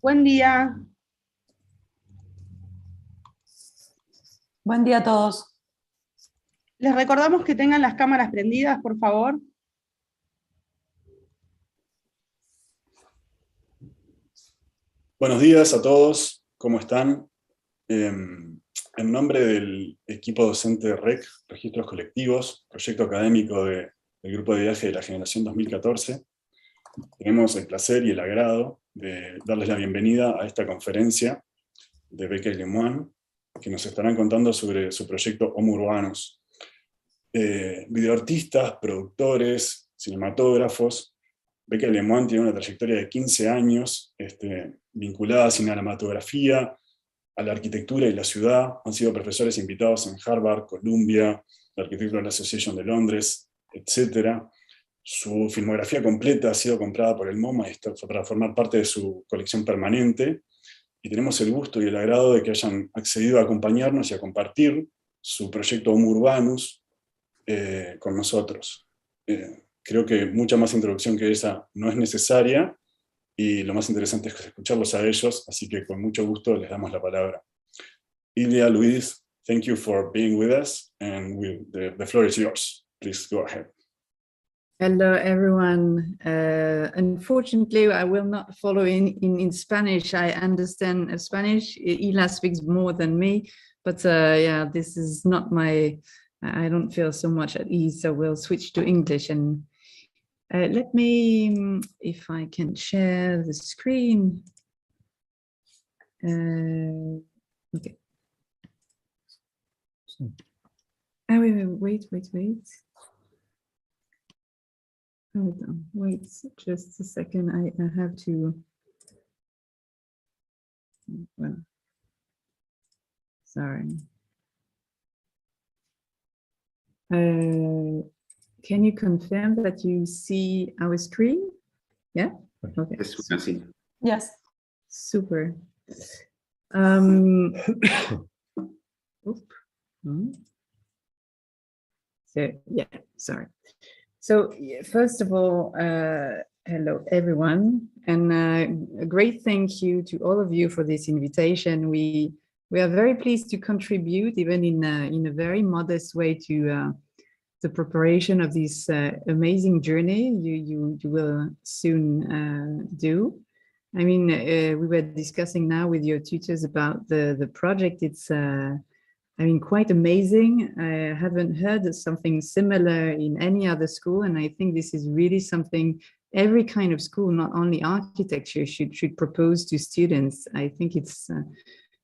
Buen día. Buen día a todos. Les recordamos que tengan las cámaras prendidas, por favor. Buenos días a todos, ¿cómo están? En nombre del equipo docente de REC, Registros Colectivos, proyecto académico del Grupo de Viaje de la generación 2014, tenemos el placer y el agrado de darles la bienvenida a esta conferencia de Bêka y Lemoine, que nos estarán contando sobre su proyecto Homo Urbanus. Videoartistas, productores, cinematógrafos. Bêka y Lemoine tiene una trayectoria de 15 años vinculada a cinematografía, a la arquitectura y la ciudad. Han sido profesores invitados en Harvard, Columbia, la Architectural Association de Londres, etc. Su filmografía completa ha sido comprada por el MoMA y está para formar parte de su colección permanente. Y tenemos el gusto y el agrado de que hayan accedido a acompañarnos y a compartir su proyecto Homo Urbanus con nosotros. Creo que mucha más introducción que esa no es necesaria, y lo más interesante es escucharlos a ellos, así que con mucho gusto les damos la palabra. Ilia, Luis, thank you for being with us, and the floor is yours. Please go ahead. Hello, everyone. Unfortunately, I will not follow in Spanish. I understand Spanish. Ila speaks more than me, but yeah, this is not I don't feel so much at ease, so we'll switch to English. And let me, if I can share the screen. Okay. Wait. Hold on, wait just a second. I have to. Well, sorry. Can you confirm that you see our screen? Yeah? Okay. Yes, we can see. Yes. Super. So, yeah, sorry. So, first of all, hello, everyone. And a great thank you to all of you for this invitation. We are very pleased to contribute, even in a very modest way, to the preparation of this amazing journey you will soon do. I mean, we were discussing now with your tutors about the project. It's, I mean, quite amazing. I haven't heard of something similar in any other school, and I think this is really something every kind of school, not only architecture, should propose to students. I think it's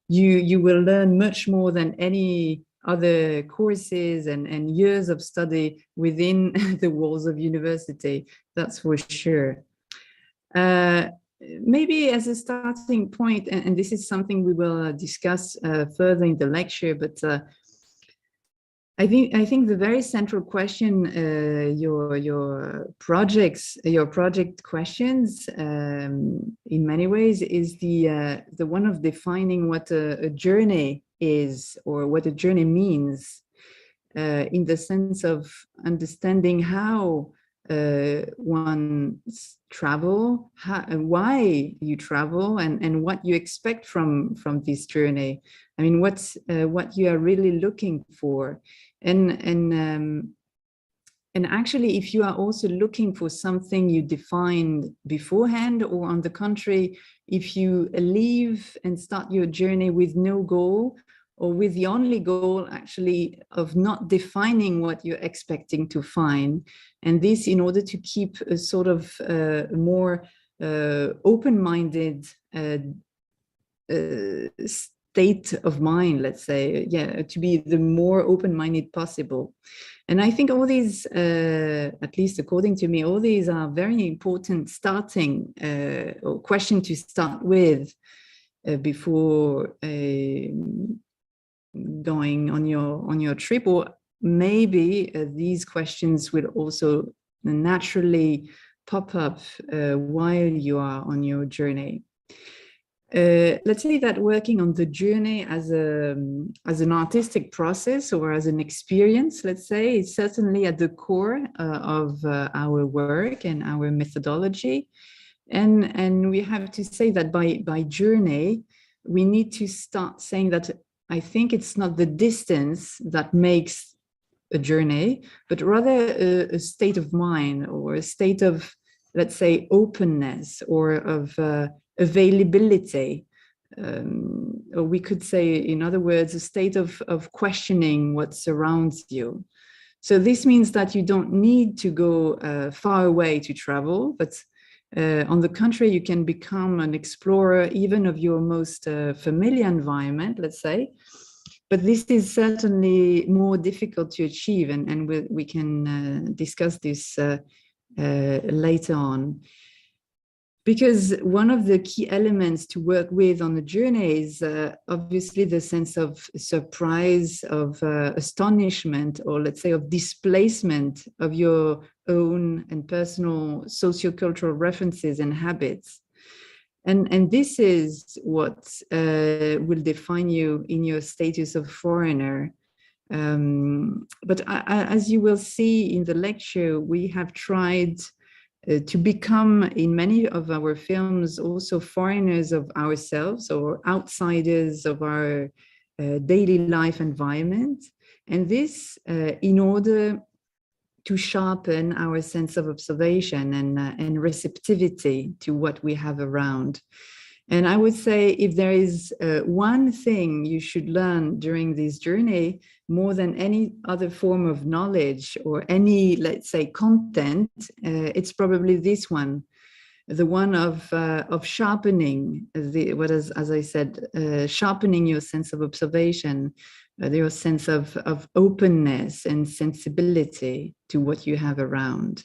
you will learn much more than any other courses and years of study within the walls of university, that's for sure. Maybe as a starting point, and this is something we will discuss further in the lecture, but I think the very central question, your project questions, in many ways, is the one of defining what a journey is, or what a journey means, in the sense of understanding how one travel, why you travel, and what you expect from this journey. I mean, what you are really looking for, and actually, if you are also looking for something you defined beforehand, or on the contrary, if you leave and start your journey with no goal, or with the only goal actually of not defining what you're expecting to find, and this in order to keep a sort of more open-minded state of mind, let's say, yeah, to be the more open-minded possible. And I think all these, at least according to me, all these are very important starting or question to start with before going on your trip, or maybe these questions will also naturally pop up while you are on your journey. Let's say that working on the journey as an artistic process, or as an experience, let's say, is certainly at the core of our work and our methodology. And we have to say that by journey, we need to start saying that I think it's not the distance that makes a journey, but rather a state of mind or a state of, let's say, openness or of availability. Or we could say, in other words, a state of questioning what surrounds you. So this means that you don't need to go far away to travel, but on the contrary, you can become an explorer even of your most familiar environment, let's say. But this is certainly more difficult to achieve, and we can discuss this later on. Because one of the key elements to work with on the journey is obviously the sense of surprise, of astonishment, or let's say of displacement of your own and personal sociocultural references and habits. And this is what will define you in your status of foreigner. But as you will see in the lecture, we have tried to become, in many of our films, also foreigners of ourselves or outsiders of our daily life environment. And this in order to sharpen our sense of observation and receptivity to what we have around. And I would say if there is one thing you should learn during this journey, more than any other form of knowledge or any, let's say, content, it's probably this one, the one of sharpening, as I said, sharpening your sense of observation, your sense of openness and sensibility to what you have around.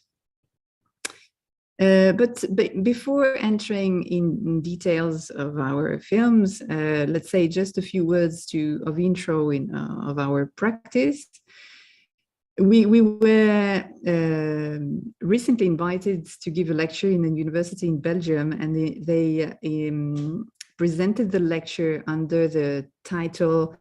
But before entering in details of our films, let's say just a few words of intro of our practice. We were recently invited to give a lecture in a university in Belgium, and they presented the lecture under the title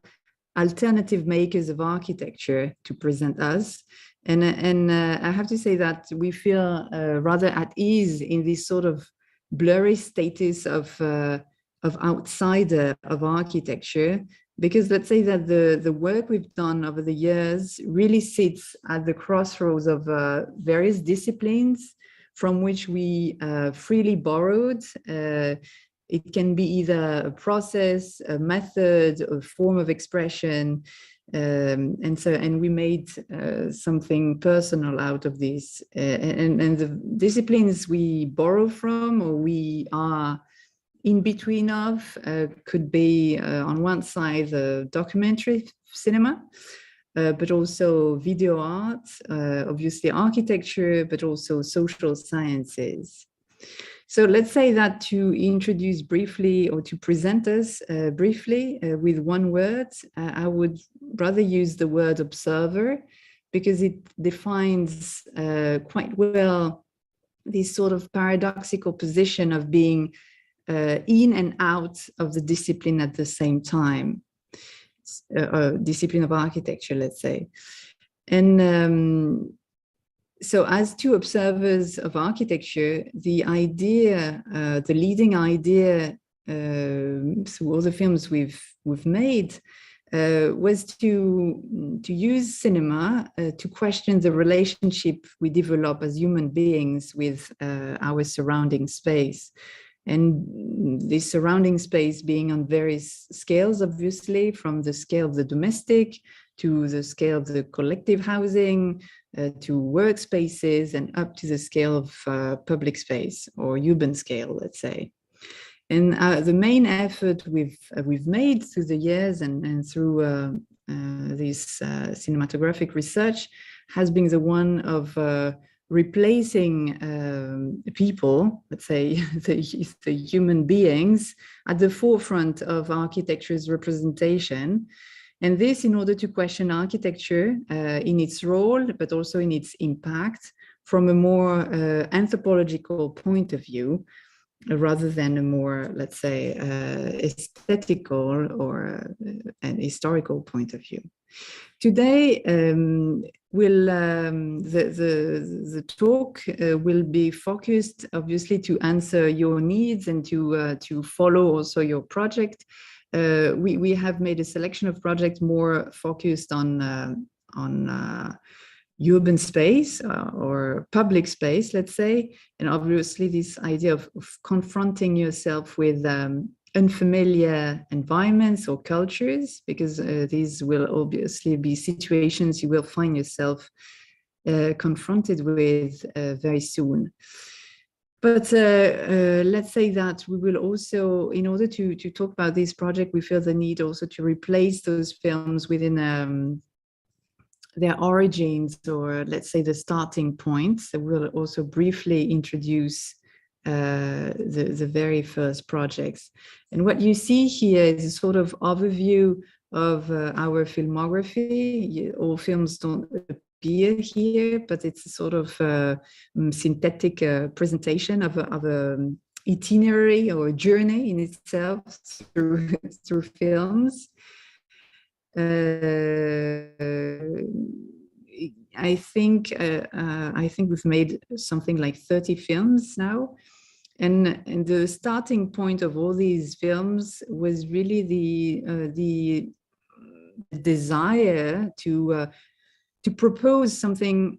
Alternative Makers of Architecture to present us. And I have to say that we feel rather at ease in this sort of blurry status of outsider of architecture, because let's say that the work we've done over the years really sits at the crossroads of various disciplines from which we freely borrowed. It can be either a process, a method, a form of expression. And we made something personal out of this, and the disciplines we borrow from or we are in between of could be on one side documentary cinema, but also video art, obviously architecture, but also social sciences. So let's say that to introduce briefly or to present us briefly with one word, I would rather use the word observer, because it defines quite well this sort of paradoxical position of being in and out of the discipline at the same time, discipline of architecture, let's say. And so as two observers of architecture, the idea, the leading idea through all the films we've made was to use cinema to question the relationship we develop as human beings with our surrounding space. And this surrounding space being on various scales, obviously, from the scale of the domestic to the scale of the collective housing, to workspaces, and up to the scale of public space or urban scale, let's say. And the main effort we've made through the years and through this cinematographic research has been the one of replacing people, let's say the human beings, at the forefront of architecture's representation. And this in order to question architecture in its role, but also in its impact from a more anthropological point of view. rather than a more, let's say, aesthetical or an historical point of view. Today, the talk will be focused, obviously, to answer your needs and to follow also your project. We have made a selection of projects more focused on urban space or public space, let's say, and obviously this idea of confronting yourself with unfamiliar environments or cultures, because these will obviously be situations you will find yourself confronted with very soon. But let's say that we will also, in order to talk about this project, we feel the need also to replace those films within their origins, or let's say the starting points. So we'll also briefly introduce the very first projects. And what you see here is a sort of overview of our filmography. All films don't appear here, but it's a sort of synthetic presentation of a itinerary or a journey in itself through films. I think we've made something like 30 films now, and the starting point of all these films was really the desire to propose something,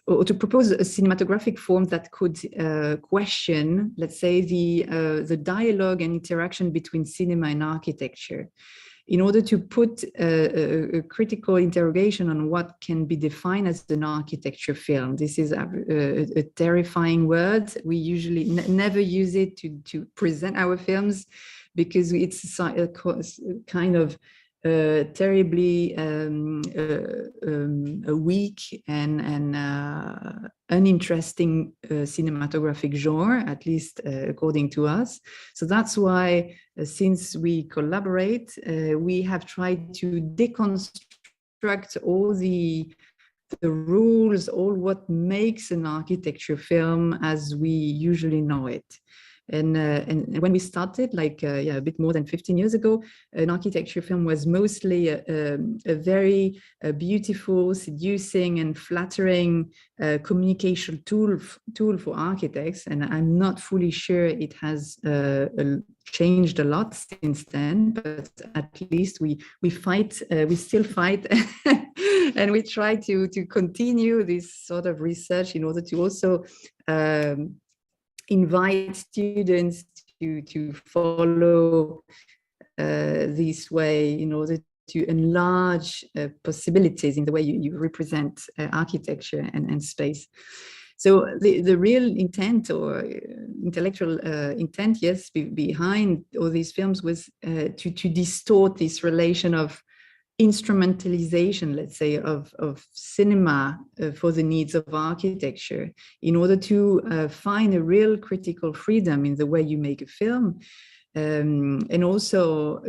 or to propose a cinematographic form that could question, let's say, the dialogue and interaction between cinema and architecture, in order to put a critical interrogation on what can be defined as an architecture film. This is a terrifying word. We usually never use it to present our films, because it's a kind of terribly weak and uninteresting cinematographic genre, at least according to us. So that's why, since we collaborate, we have tried to deconstruct all the rules, all what makes an architecture film as we usually know it. And when we started, like a bit more than 15 years ago, an architecture film was mostly a very beautiful, seducing, and flattering communication tool for architects. And I'm not fully sure it has changed a lot since then, but at least we fight, we still fight, and we try to continue this sort of research in order to also invite students to follow this way, in order to enlarge possibilities in the way you represent architecture and space. So the real intent, or intellectual intent, yes, behind all these films was to distort this relation of instrumentalization, let's say, of cinema for the needs of architecture, in order to find a real critical freedom in the way you make a film, and also,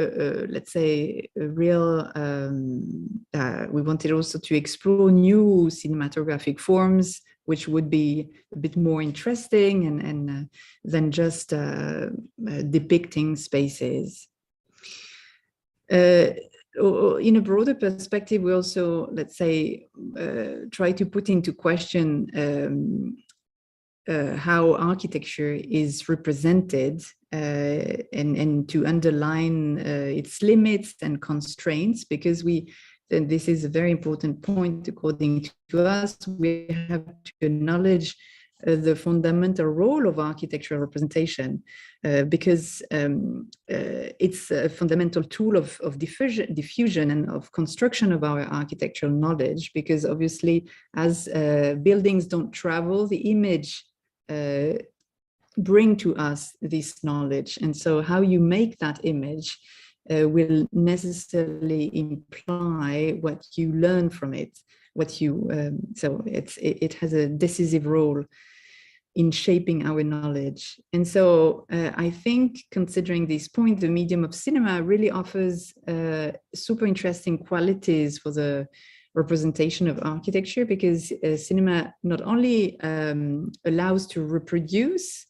let's say, a real, we wanted also to explore new cinematographic forms, which would be a bit more interesting and than just depicting spaces. In a broader perspective, we also, let's say, try to put into question how architecture is represented, and to underline its limits and constraints, because and this is a very important point according to us, we have to acknowledge the fundamental role of architectural representation, because it's a fundamental tool of diffusion and of construction of our architectural knowledge, because obviously, as buildings don't travel, the image bring to us this knowledge. And so how you make that image will necessarily imply what you learn from it, what you, so it has a decisive role in shaping our knowledge. And so I think, considering this point, the medium of cinema really offers super interesting qualities for the representation of architecture, because cinema not only allows to reproduce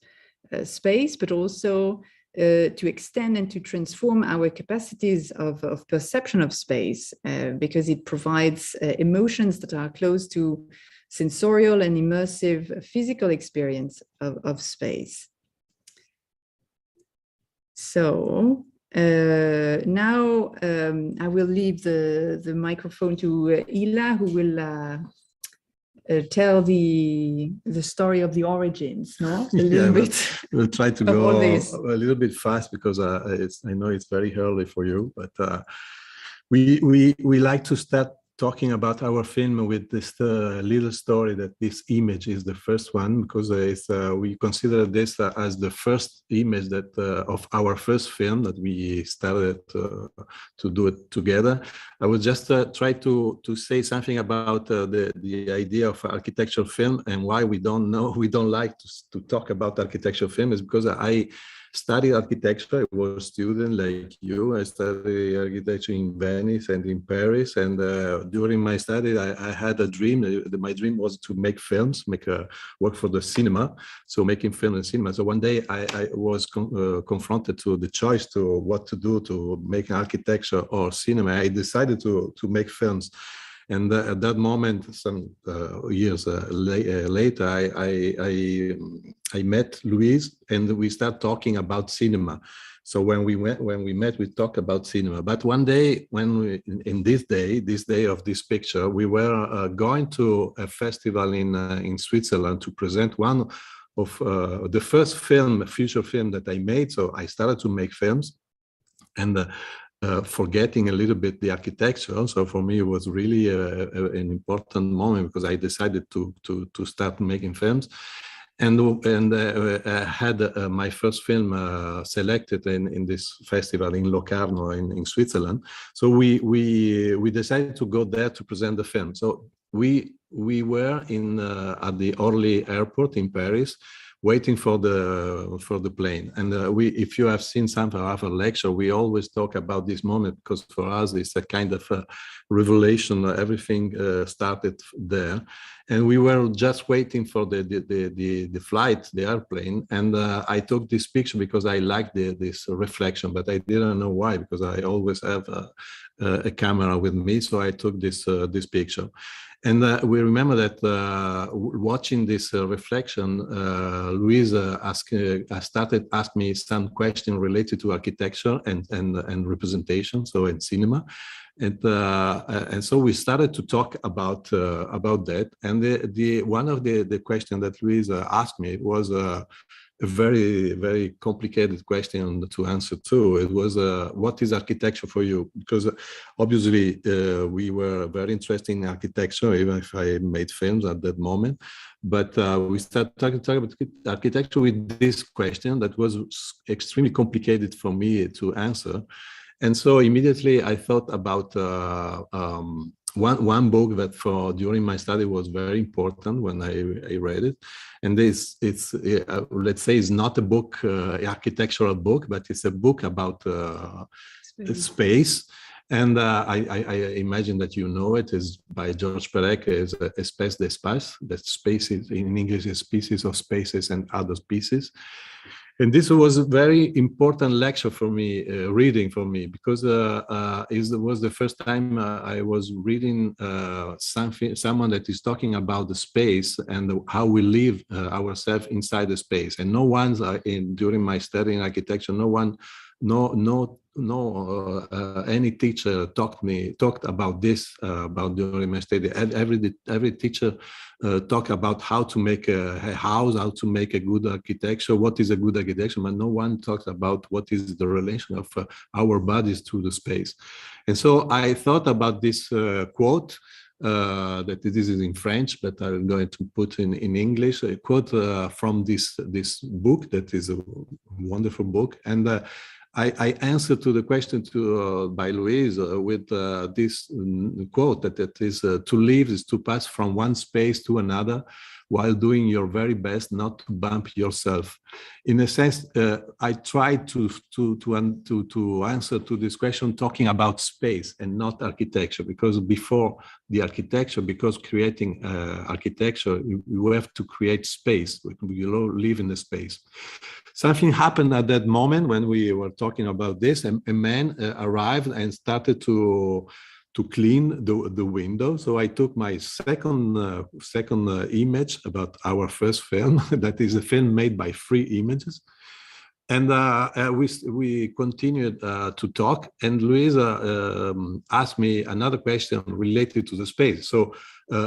space, but also to extend and to transform our capacities of perception of space, because it provides emotions that are close to sensorial and immersive physical experience of space. So now I will leave the microphone to Ila, who will tell the story of the origins, no? A little bit. We'll try to go a little bit fast because I know it's very early for you, but we like to start talking about our film with this little story that this image is the first one, because we consider this as the first image that of our first film that we started to do it together. I would just try to say something about the idea of architectural film and why we don't like to talk about architectural film is because I studied architecture. I was a student like you. I studied architecture in Venice and in Paris. And during my study, I had a dream. My dream was to make films, work for the cinema. So making film and cinema. So one day I was confronted to the choice to what to do to make architecture or cinema. I decided to make films. And at that moment, some years later, I met Louise, and we started talking about cinema. So when we met, we talked about cinema. But one day, in this day of this picture, we were going to a festival in Switzerland to present one of the first feature film that I made. So I started to make films, and forgetting a little bit the architecture. So for me, it was really an important moment because I decided to start making films, and I had my first film selected in this festival in Locarno in Switzerland. So we decided to go there to present the film. So we were at the Orly airport in Paris, waiting for the plane. And if you have seen some of our lecture, we always talk about this moment because for us it's a kind of a revelation. Everything started there, and we were just waiting for the flight, the airplane. And I took this picture because I liked this reflection, but I didn't know why, because I always have a camera with me. So I took this picture. And we remember that watching this reflection, Louise started asking me some questions related to architecture and representation, so in cinema, and so we started to talk about that. And one of the questions that Louise asked me was a very, very complicated question to answer too. It was, what is architecture for you? Because obviously we were very interested in architecture, even if I made films at that moment. But we started talking about architecture with this question that was extremely complicated for me to answer. And so immediately I thought about one book that during my study was very important when I read it. And it's let's say it's not a book, architectural book, but it's a book about space. And I imagine that you know it is by George Perec, is Espèce d'Espace, that space in English is species of spaces and other species. And this was a very important lecture for me, reading for me, because it was the first time I was reading someone that is talking about the space and how we live ourselves inside the space. And no one's during my study in architecture, any teacher talked about this about during my study. Every teacher talked about how to make a house, how to make a good architecture, what is a good architecture, but no one talks about what is the relation of our bodies to the space. And so I thought about this quote that this is in French, but I'm going to put in English, a quote from this book that is a wonderful book. And I answered to the question by Louise with this quote that is to live is to pass from one space to another, while doing your very best not to bump yourself. In a sense, I tried to answer to this question talking about space and not architecture, because before the architecture, because creating architecture, you have to create space. We live in a space. Something happened at that moment when we were talking about this. A man arrived and started to clean the window. So I took my second image about our first film. That is a film made by 3 images. And we continued to talk, and Luisa asked me another question related to the space. So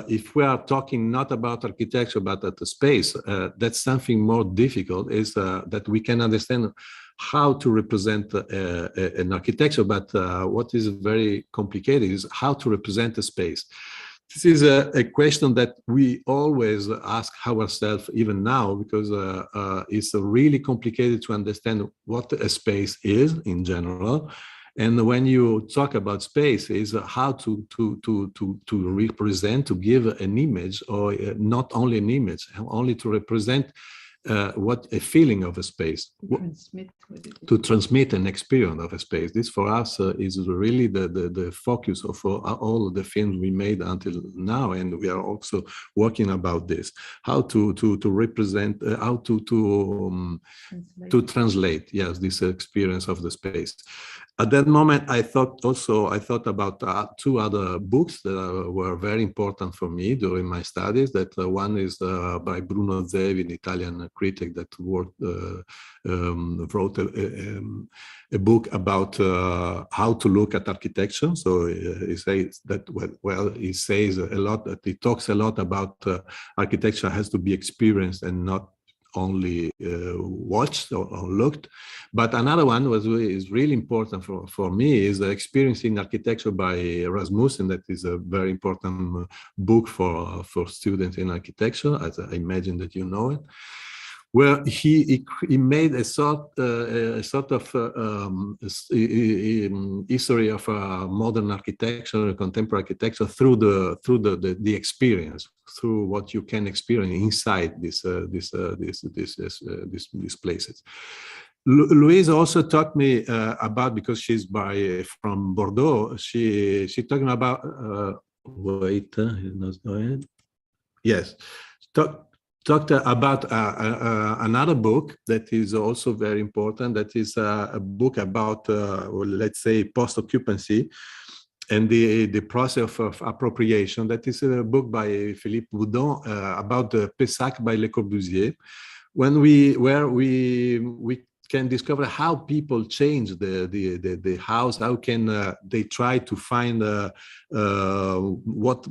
if we are talking not about architecture, but at the space, that's something more difficult, is that we can understand how to represent an architecture, but what is very complicated is how to represent a space. This is a question that we always ask ourselves, even now, because it's really complicated to understand what a space is in general. And when you talk about space, is how to represent, to give an image, or not only an image, only to represent what a feeling of a space, to transmit an experience of a space. This for us is really the focus of all of the films we made until now, and we are also working about this, how to represent, how to translate, yes, this experience of the space. At that moment, I thought about 2 other books that were very important for me during my studies. That one is by Bruno Zevi, an Italian critic that wrote a book about how to look at architecture. So he says that, well, he says a lot, that he talks a lot about architecture has to be experienced and not only watched or looked. But another one is really important for me is experiencing architecture by Rasmussen. That is a very important book for students in architecture, as I imagine that you know it, where he made a sort of history of modern architecture, contemporary architecture through the experience, through what you can experience inside these places. Louise also taught me about, because she's from Bordeaux, she talked me about talked about another book that is also very important. That is a book about, let's say, post-occupancy and the process of appropriation. That is a book by Philippe Boudon about the Pessac by Le Corbusier, where we can discover how people change the house. How can they try to find what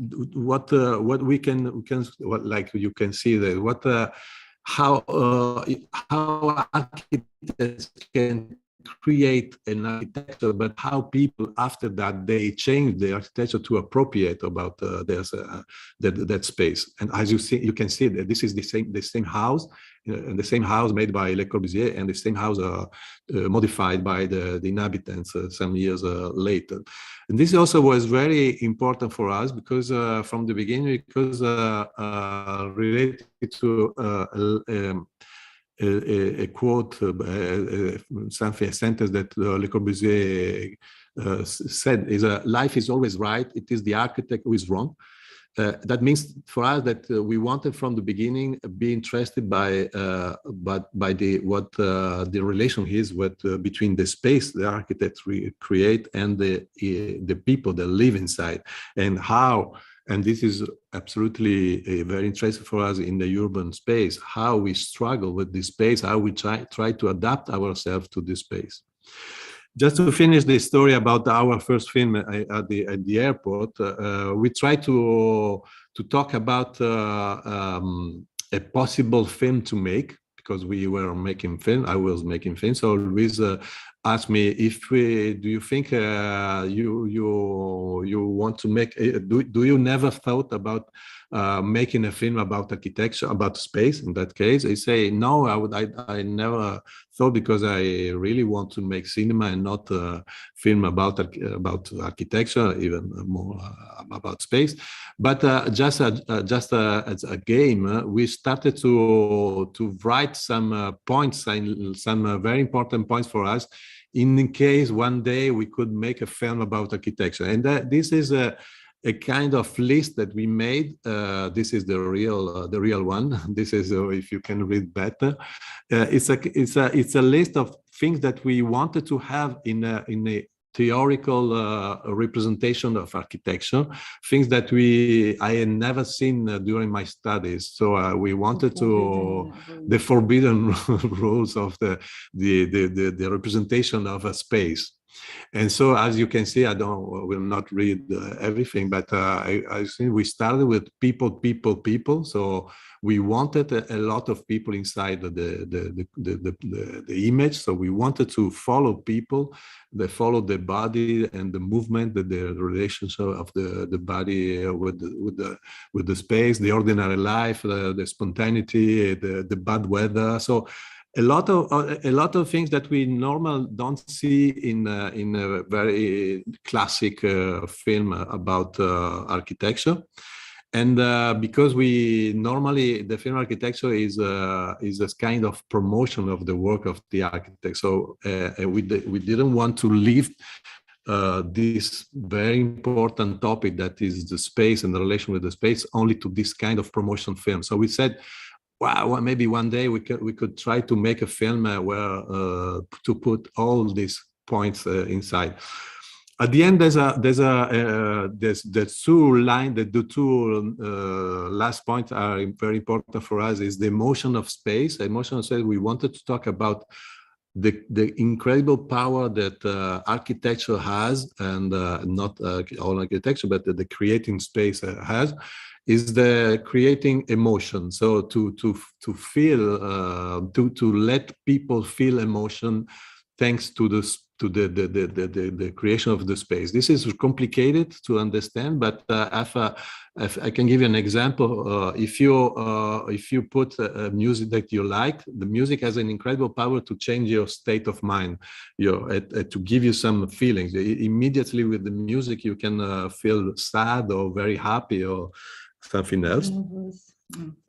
we can like you can see that how architects can create an architecture, but how people after that they change the architecture to appropriate about that space. And as you see, you can see that this is the same house, and the same house made by Le Corbusier, and the same house modified by the inhabitants some years later. And this also was very important for us because from the beginning, because related to a quote, a sentence that Le Corbusier said is, life is always right, it is the architect who is wrong. That means for us that we wanted from the beginning be interested by the relation is between the space the architects create and the people that live inside, and how. And this is absolutely very interesting for us in the urban space, how we struggle with this space, how we try to adapt ourselves to this space. Just to finish the story about our first film at the airport, we try to talk about a possible film to make, because we were making film, I was making film. So Luis asked me, do you think you want to make, do you never thought about making a film about architecture, about space. In that case, they say no. I never thought, because I really want to make cinema and not film about architecture, even more about space. But just as a game, we started to write some points, some very important points for us, in case one day we could make a film about architecture. And this is a kind of list that we made. This is the real one. This is, if you can read better, it's a list of things that we wanted to have in a theoretical representation of architecture, things that I had never seen during my studies. So we wanted the forbidden rules of the representation of a space. And so, as you can see, I will not read everything, but I think we started with people. So we wanted a lot of people inside the image. So we wanted to follow people, they follow the body and the movement, the relationship of the body with the space, the ordinary life, the spontaneity, the bad weather. So a lot of things that we normally don't see in a very classic film about architecture. And because we normally, the film architecture is a kind of promotion of the work of the architect. So we didn't want to leave this very important topic that is the space and the relation with the space only to this kind of promotion film. So we said, wow, maybe one day we could try to make a film where to put all these points inside. At the end, there's the two last points are very important for us. Is the emotion of space. Emotion of space. We wanted to talk about the incredible power that architecture has, and not all architecture, but the creating space has. Is the creating emotion. So to feel, to let people feel emotion, thanks to the creation of the space. This is complicated to understand, but if I can give you an example, if you put music that you like, the music has an incredible power to change your state of mind, to give you some feelings. Immediately with the music, you can feel sad or very happy or something else.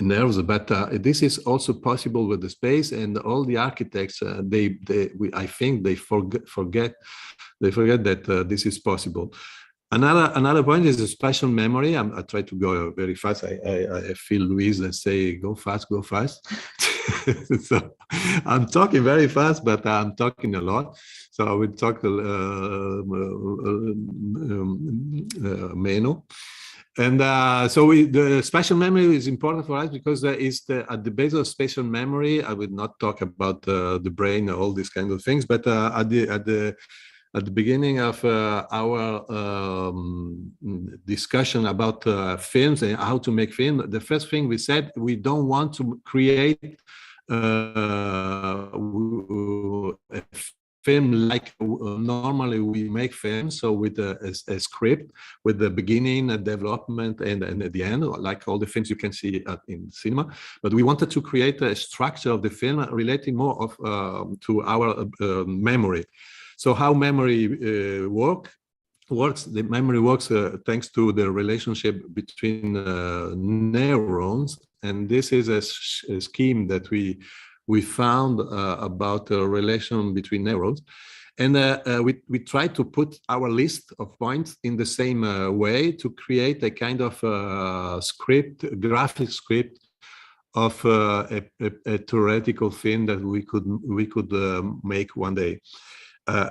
Nerves, but this is also possible with the space, and all the architects I think they forget that this is possible. Another point is a spatial memory. I try to go very fast. I feel Louise and say go fast. So I'm talking very fast, but I'm talking a lot. So I will talk meno. And so the spatial memory is important for us because it's at the base of spatial memory. I would not talk about the brain, all these kind of things, but at the beginning of our discussion about films and how to make film, the first thing we said, we don't want to create a film like normally we make films, so with a script, with the beginning, a development, and at the end, like all the films you can see in cinema. But we wanted to create a structure of the film relating more to our memory. So how memory works? The memory works thanks to the relationship between neurons, and this is a scheme that we found about the relation between neurons. And we tried to put our list of points in the same way to create a kind of graphic script of a theoretical film that we could make one day.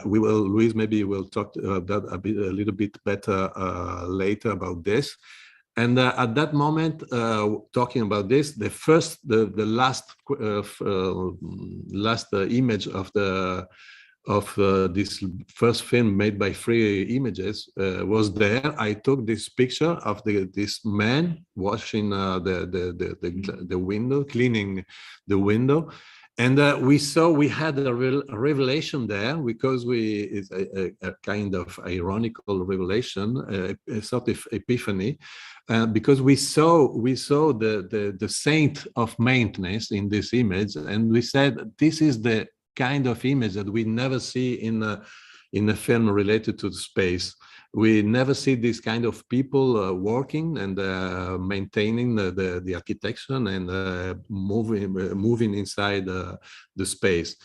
Louise maybe will talk about a little bit better later about this. And at that moment, talking about this, the last image of this first film made by 3 images was there. I took this picture of this man washing the window, cleaning the window, And we had a revelation there, because it's a kind of ironical revelation, a sort of epiphany, because we saw the saint of maintenance in this image, and we said this is the kind of image that we never see in a film related to the space. We never see this kind of people working and maintaining the architecture and moving inside the space.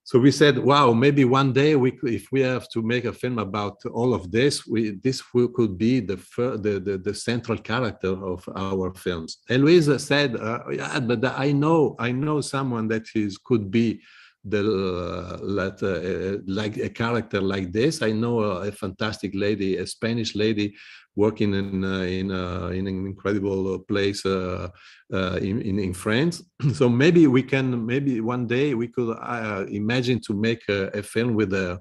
So we said, wow, maybe one day if we have to make a film about all of this, this could be the central character of our films. And Louise said, yeah, but I know someone that could be like a character like this. I know a fantastic lady, a Spanish lady, working in an incredible place in France. So maybe one day we could imagine to make a film with it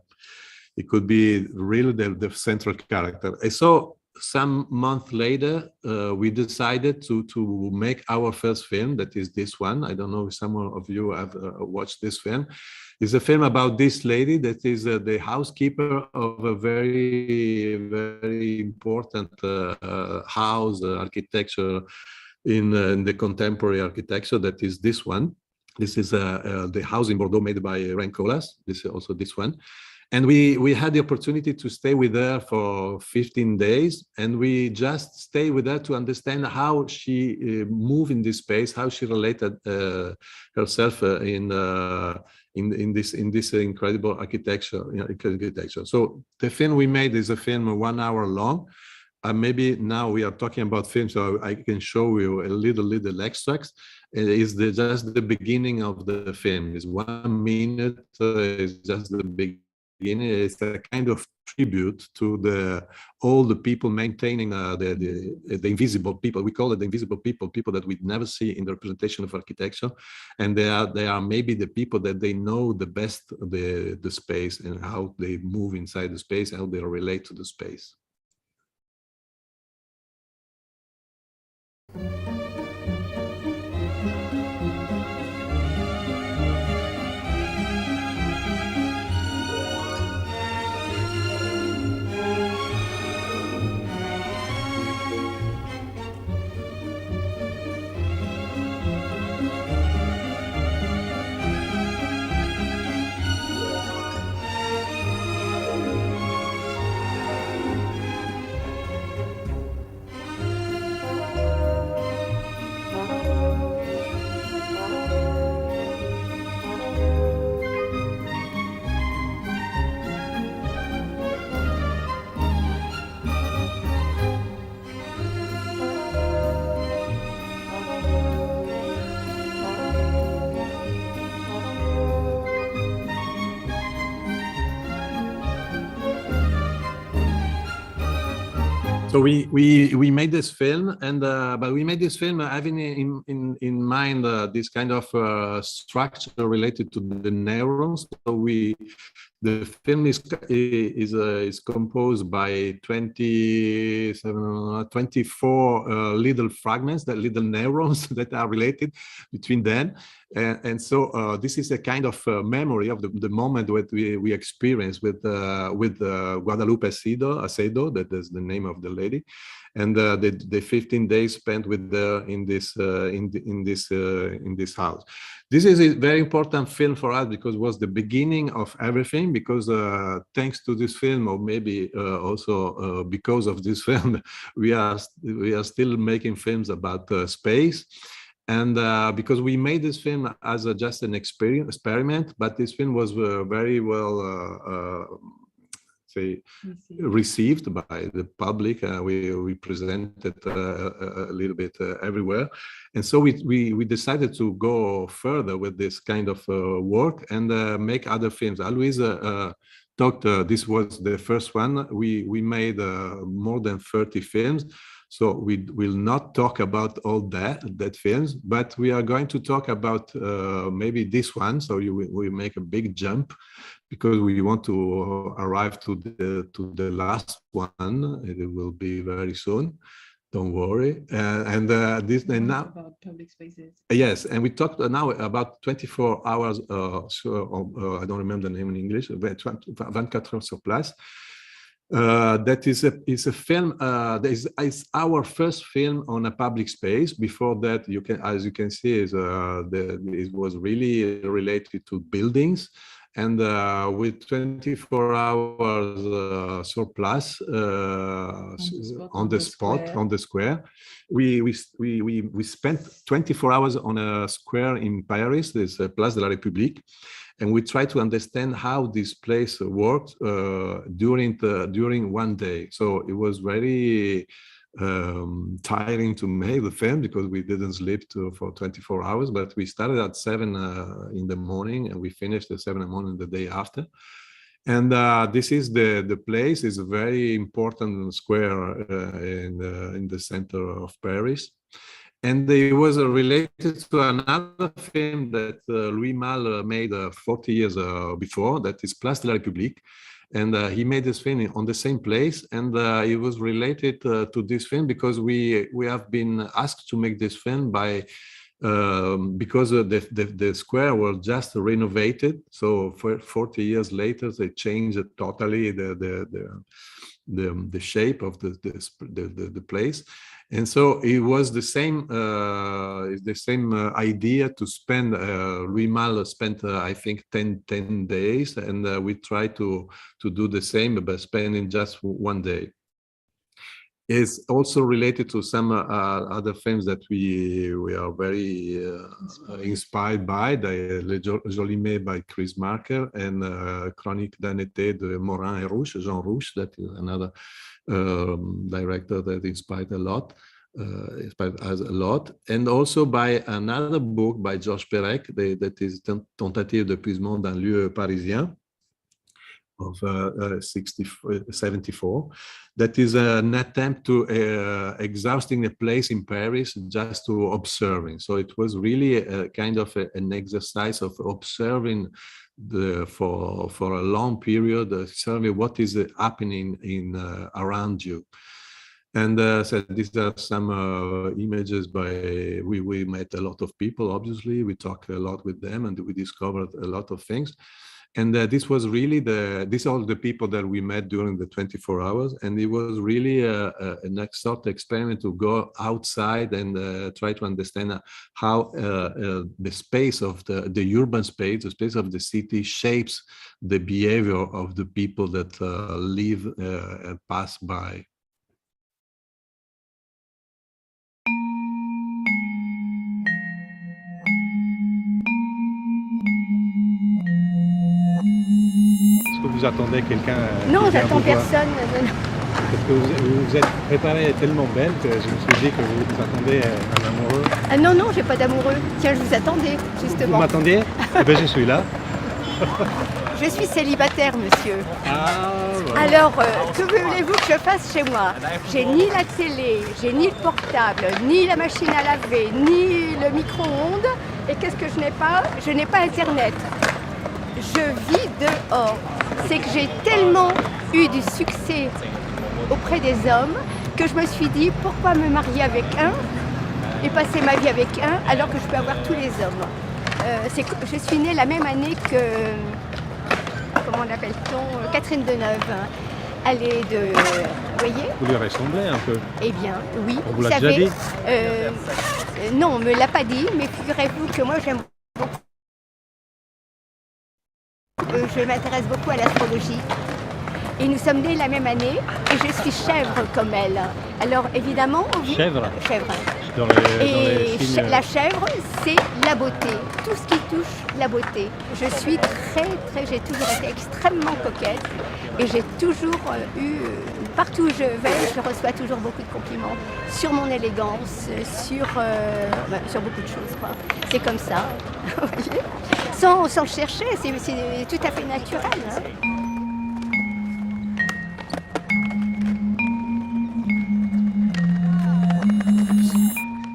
could be really the central character. And so some month later, we decided to make our first film, that is this one. I don't know if some of you have watched this film. It's a film about this lady that is the housekeeper of a very, very important house architecture in the contemporary architecture, that is this one. This is the house in Bordeaux made by Rencolas. This is also this one. And we had the opportunity to stay with her for 15 days, and we just stay with her to understand how she moved in this space, how she related herself in this incredible architecture. So the film we made is a film 1 hour long. Maybe now we are talking about film, so I can show you a little extracts. It is just the beginning of the film. It's 1 minute. It's just the beginning. It's a kind of tribute to all the people maintaining the invisible people. We call it the invisible people that we never see in the representation of architecture, and they are maybe the people that they know the best the space and how they move inside the space, how they relate to the space. So we made this film, and but we made this film having in mind this kind of structure related to the neurons. So the film is composed by 24 little fragments, that little neurons that are related between them. And so this is a kind of memory of the moment that we experienced with Guadalupe Acedo, that is the name of the lady, and the 15 days spent with her in this house. This is a very important film for us because it was the beginning of everything. Because thanks to this film, or maybe also because of this film, we are still making films about space. And because we made this film as just an experiment, but this film was very well received by the public. We presented a little bit everywhere, and so we decided to go further with this kind of work and make other films. Alois talked. This was the first one. We made more than 30 films. So we will not talk about all that films, but we are going to talk about maybe this one. So we make a big jump because we want to arrive to the last one. It will be very soon. Don't worry. This and now about public spaces. Yes, and we talked now about 24 hours. I don't remember the name in English. 24 heures sur place. That is a film. It's our first film on a public space. Before that, as you can see, it was really related to buildings. And with 24 hours surplus on the spot, on the square, we spent 24 hours on a square in Paris, this Place de la République, and we tried to understand how this place worked during one day. So it was very tiring to make the film because we didn't sleep for 24 hours, but we started at 7 in the morning and we finished at 7 in the morning the day after. And this is the place. Is a very important square in the center of Paris. And it was related to another film that Louis Malle made 40 years before, that is Place de la République. And he made this film on the same place, and it was related to this film because we have been asked to make this film by because the square was just renovated. So for 40 years later, they changed totally the shape of the place. And so it was the same idea to spend. Louis Malle spent, I think, 10 days, and we tried to do the same, but spending just one day. It's also related to some other films that we are very inspired by, Les Jolimets by Chris Marker, and Chronique d'un été de Morin et Rouche, Jean Rouche, that is another director that inspired us a lot, and also by another book by Georges Perec, that is Tentative d'épuisement d'un lieu parisien of 74. That is an attempt to exhausting a place in Paris just to observing. So it was really a kind of an exercise of observing for a long period, observing what is happening around you. And so these are some images by, we met a lot of people, obviously, we talked a lot with them and we discovered a lot of things. And this was really these are the people that we met during the 24 hours. And it was really a next sort of experiment to go outside and try to understand how the space of the urban space, the space of the city shapes the behavior of the people that live and pass by. Est-ce que vous attendez quelqu'un? Non, j'attends personne. Parce que vous êtes préparée tellement belle que je me suis dit que vous attendez un amoureux. Ah non, non, j'ai pas d'amoureux. Tiens, je vous attendais, justement. Vous m'attendiez? Eh bien, je suis là. Je suis célibataire, monsieur. Ah, voilà. Alors, que voulez-vous que je fasse chez moi? J'ai ni la télé, j'ai ni le portable, ni la machine à laver, ni le micro-ondes. Et qu'est-ce que je n'ai pas? Je n'ai pas Internet. Je vis dehors. C'est que j'ai tellement eu du succès auprès des hommes que je me suis dit pourquoi me marier avec un et passer ma vie avec un alors que je peux avoir tous les hommes. Je suis née la même année que, comment l'appelle-t-on, Catherine Deneuve. Elle est de, vous voyez? Vous lui ressemblez un peu? Eh bien, oui. On vous l'a déjà dit? Non, on ne me l'a pas dit, mais figurez-vous que moi j'aime beaucoup. Je m'intéresse beaucoup à l'astrologie. Et nous sommes nés la même année et je suis chèvre comme elle. Alors évidemment... Chèvre? Chèvre. Dans les signes... La chèvre, c'est la beauté. Tout ce qui touche la beauté. Je suis j'ai toujours été extrêmement coquette. Et j'ai toujours eu... Partout où je vais, je reçois toujours beaucoup de compliments. Sur mon élégance, sur beaucoup de choses, quoi. C'est comme ça, vous voyez, sans chercher, c'est tout à fait naturel. Hein.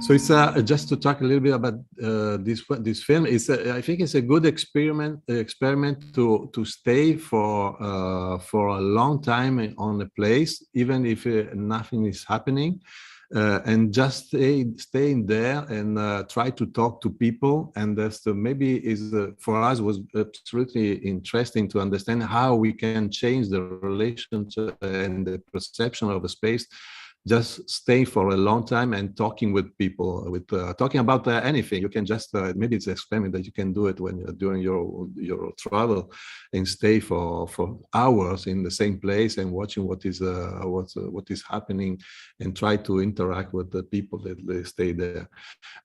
So it's just to talk a little bit about this film. I think it's a good experiment to stay for a long time on a place, even if nothing is happening. and just staying there and try to talk to people. And that's maybe for us was absolutely interesting to understand how we can change the relationship and the perception of a space. Just stay for a long time and talking with people, talking about anything. You can just maybe it's an experiment that you can do it when you're doing your travel, and stay for hours in the same place and watching what is happening, and try to interact with the people that they stay there.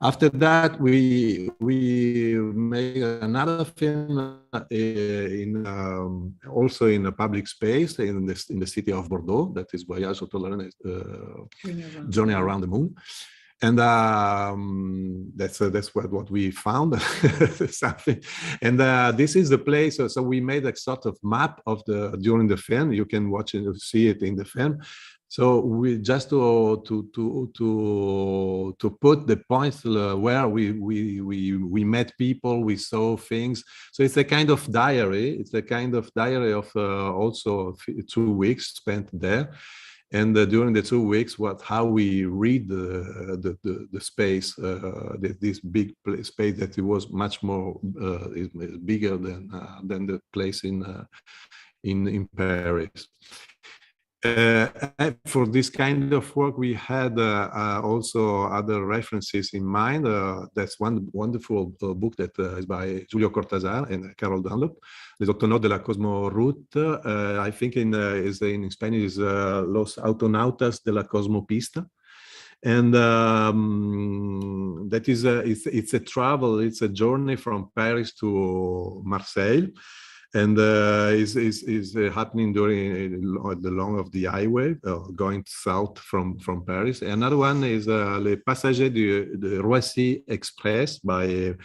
After that, we made another film also in a public space in the city of Bordeaux, that is Voyage autour Journey Around the Moon. And that's what we found. Something. And this is the place. So we made a sort of map of during the film. You can watch it, see it in the film. So we just to put the points where we met people, we saw things. So it's a kind of diary. It's a kind of diary of also 2 weeks spent there. And during the 2 weeks, how we read the space, this big space that it was much more bigger than the place in Paris. For this kind of work, we had also other references in mind. That's one wonderful book that is by Julio Cortázar and Carol Dunlop, Les Autonautes de la Cosmoroute. I think in Spanish is Los Autonautas de la Cosmopista. And that is it's a travel, it's a journey from Paris to Marseille. And is happening during the long of the highway, going south from Paris. Another one is Les Passagers de Roissy Express by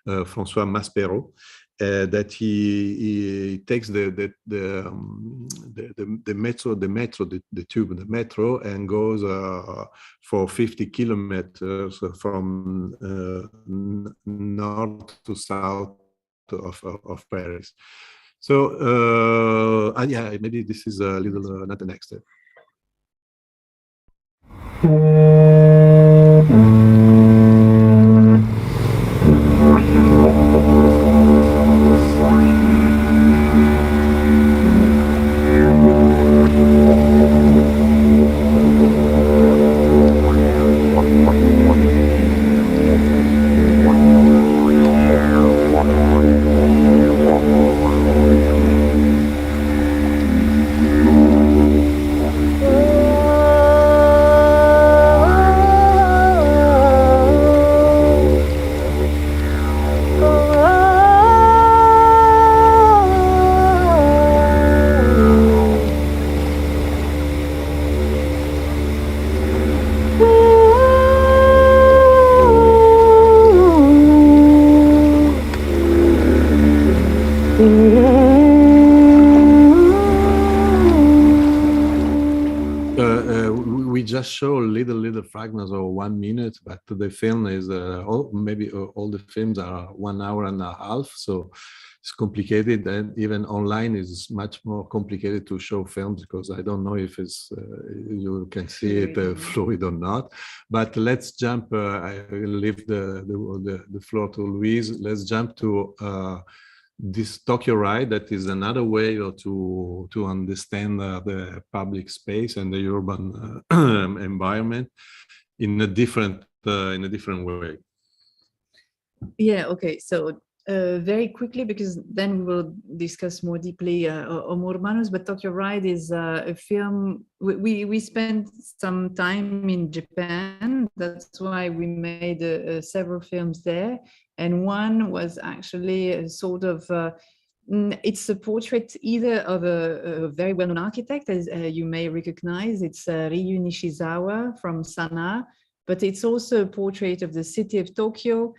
François Maspero. That he takes the metro, and goes for 50 kilometers from north to south of Paris. So yeah, maybe this is a little not the next step. We just show little fragments of 1 minute, but the film is maybe all the films are 1 hour and a half, so it's complicated, and even online is much more complicated to show films, because I don't know if it's you can see it fluid or not. But let's jump. I will leave the floor to Louise. Let's jump to this Tokyo ride. That is another way to understand the public space and the urban environment in a different way. Yeah. Okay. So. Very quickly, because then we will discuss more deeply Homo Urbanus, but Tokyo Ride is a film. We spent some time in Japan. That's why we made several films there. And one was actually a sort of, it's a portrait either of a very well-known architect, as you may recognize. It's Ryu Nishizawa from Sana, but it's also a portrait of the city of Tokyo.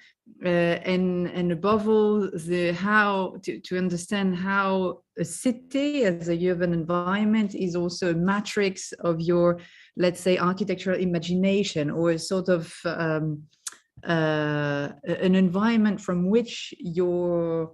And above all, how to understand how a city as a urban environment is also a matrix of your, let's say, architectural imagination, or a sort of an environment from which your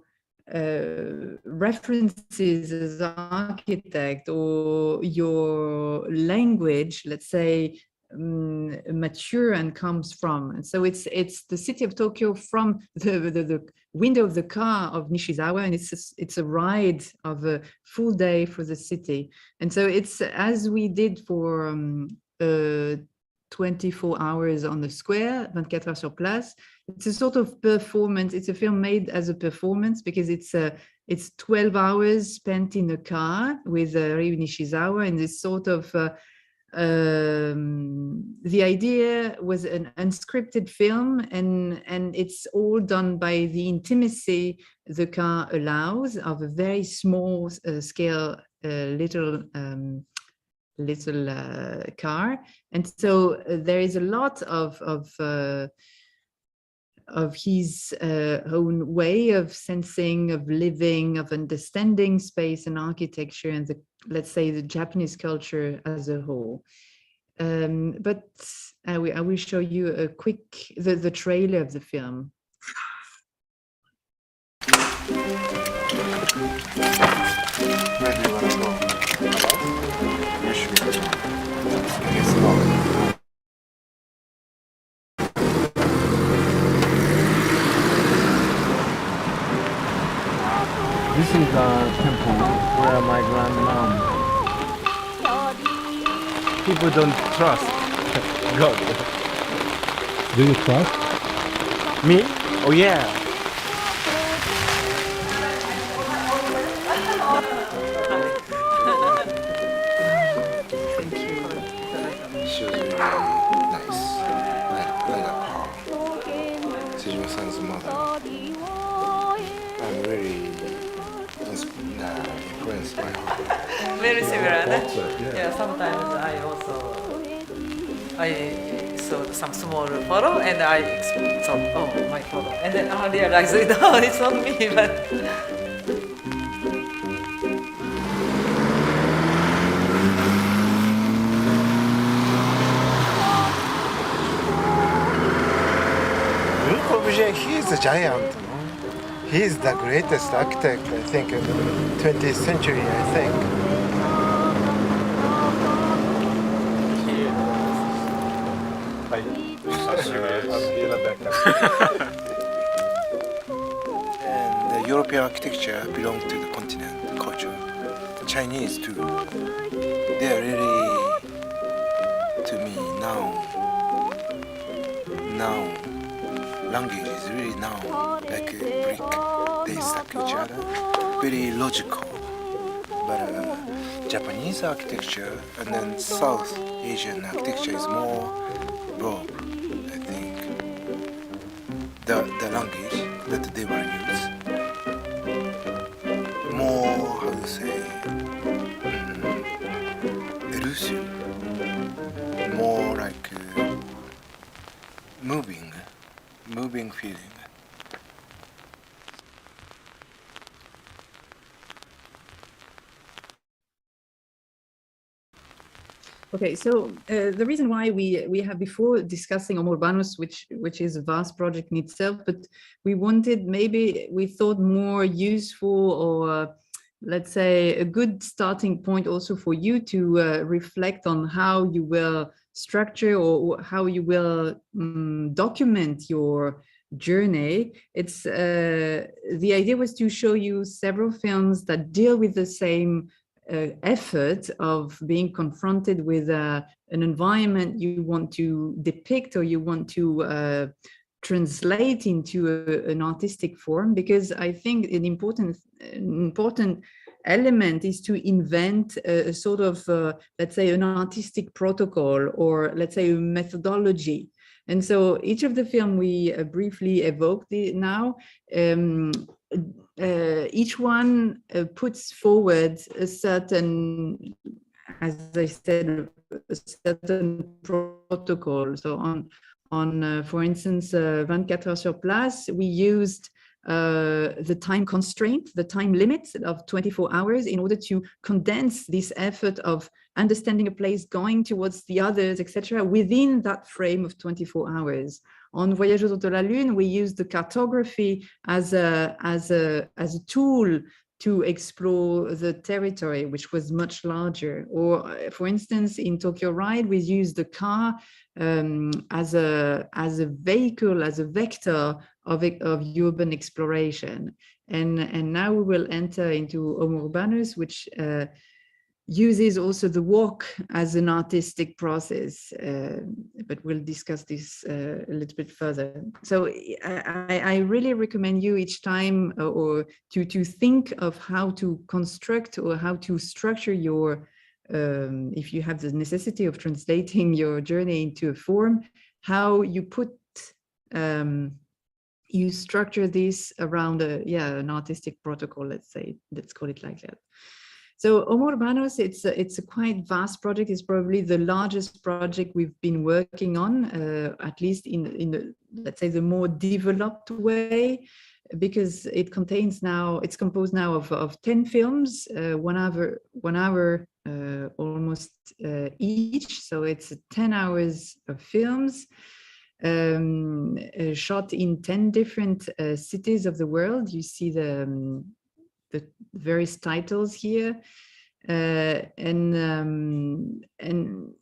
references as an architect or your language, let's say, mature and comes from. And so it's the city of Tokyo from the window of the car of Nishizawa, and it's a ride of a full day for the city. And so it's, as we did for 24 hours on the square, 24 heures sur place, it's a sort of performance. It's a film made as a performance because it's 12 hours spent in a car with Ryu Nishizawa, and this sort of the idea was an unscripted film, and it's all done by the intimacy the car allows of a very small scale little car. And so there is a lot of his own way of sensing, of living, of understanding space and architecture, and let's say the Japanese culture as a whole. But I will show you a quick the trailer of the film. Where do you want to go? Where should we go? I guess not. This is the temple where my grandmom. People don't trust God. Do you trust? Me? Oh yeah. Thank you. She was really nice. Like her. Sejima-san's mother. I'm really influenced by her. Very similar. Yeah, sometimes I saw some small photo and I thought, oh, my photo. And then I realized, no, it's not me, but... He is a giant. He is the greatest architect, I think, in the 20th century, I think. And the European architecture belongs to the continent, culture. The Chinese too. They are really, to me, now. Language is really now like a brick. They stack each other. Very logical. But Japanese architecture and then South Asian architecture is more raw, I think. The language that they will use. More, how to say, elusive. More like moving feeling. Okay, so the reason why we have, before discussing Homo Urbanus, which is a vast project in itself, but we thought more useful, or let's say a good starting point also for you to reflect on how you will structure or how you will document your journey. It's the idea was to show you several films that deal with the same effort of being confronted with an environment you want to depict or you want to translate into an artistic form, because I think an important element is to invent a sort of, let's say, an artistic protocol, or let's say a methodology. And so each of the film we briefly evoked now, each one puts forward a certain, as I said, a certain protocol. So on for instance, 24 heures sur place, we used the time constraint, the time limit of 24 hours in order to condense this effort of understanding a place, going towards the others, etc., within that frame of 24 hours. On Voyage autour de la Lune, we used the cartography as a tool to explore the territory, which was much larger. Or, for instance, in Tokyo Ride, we used the car as a vehicle, as a vector of urban exploration. And now we will enter into Homo Urbanus, which uses also the walk as an artistic process, but we'll discuss this a little bit further. So I really recommend you each time or to think of how to construct or how to structure your, if you have the necessity of translating your journey into a form, how you put, you structure this around an artistic protocol, let's say, let's call it like that. So Homo Urbanus, it's a quite vast project. It's probably the largest project we've been working on, at least in the, let's say, the more developed way, because it contains now, it's composed now of 10 films, 1 hour almost each. So it's 10 hours of films shot in 10 different cities of the world. You see the various titles here, and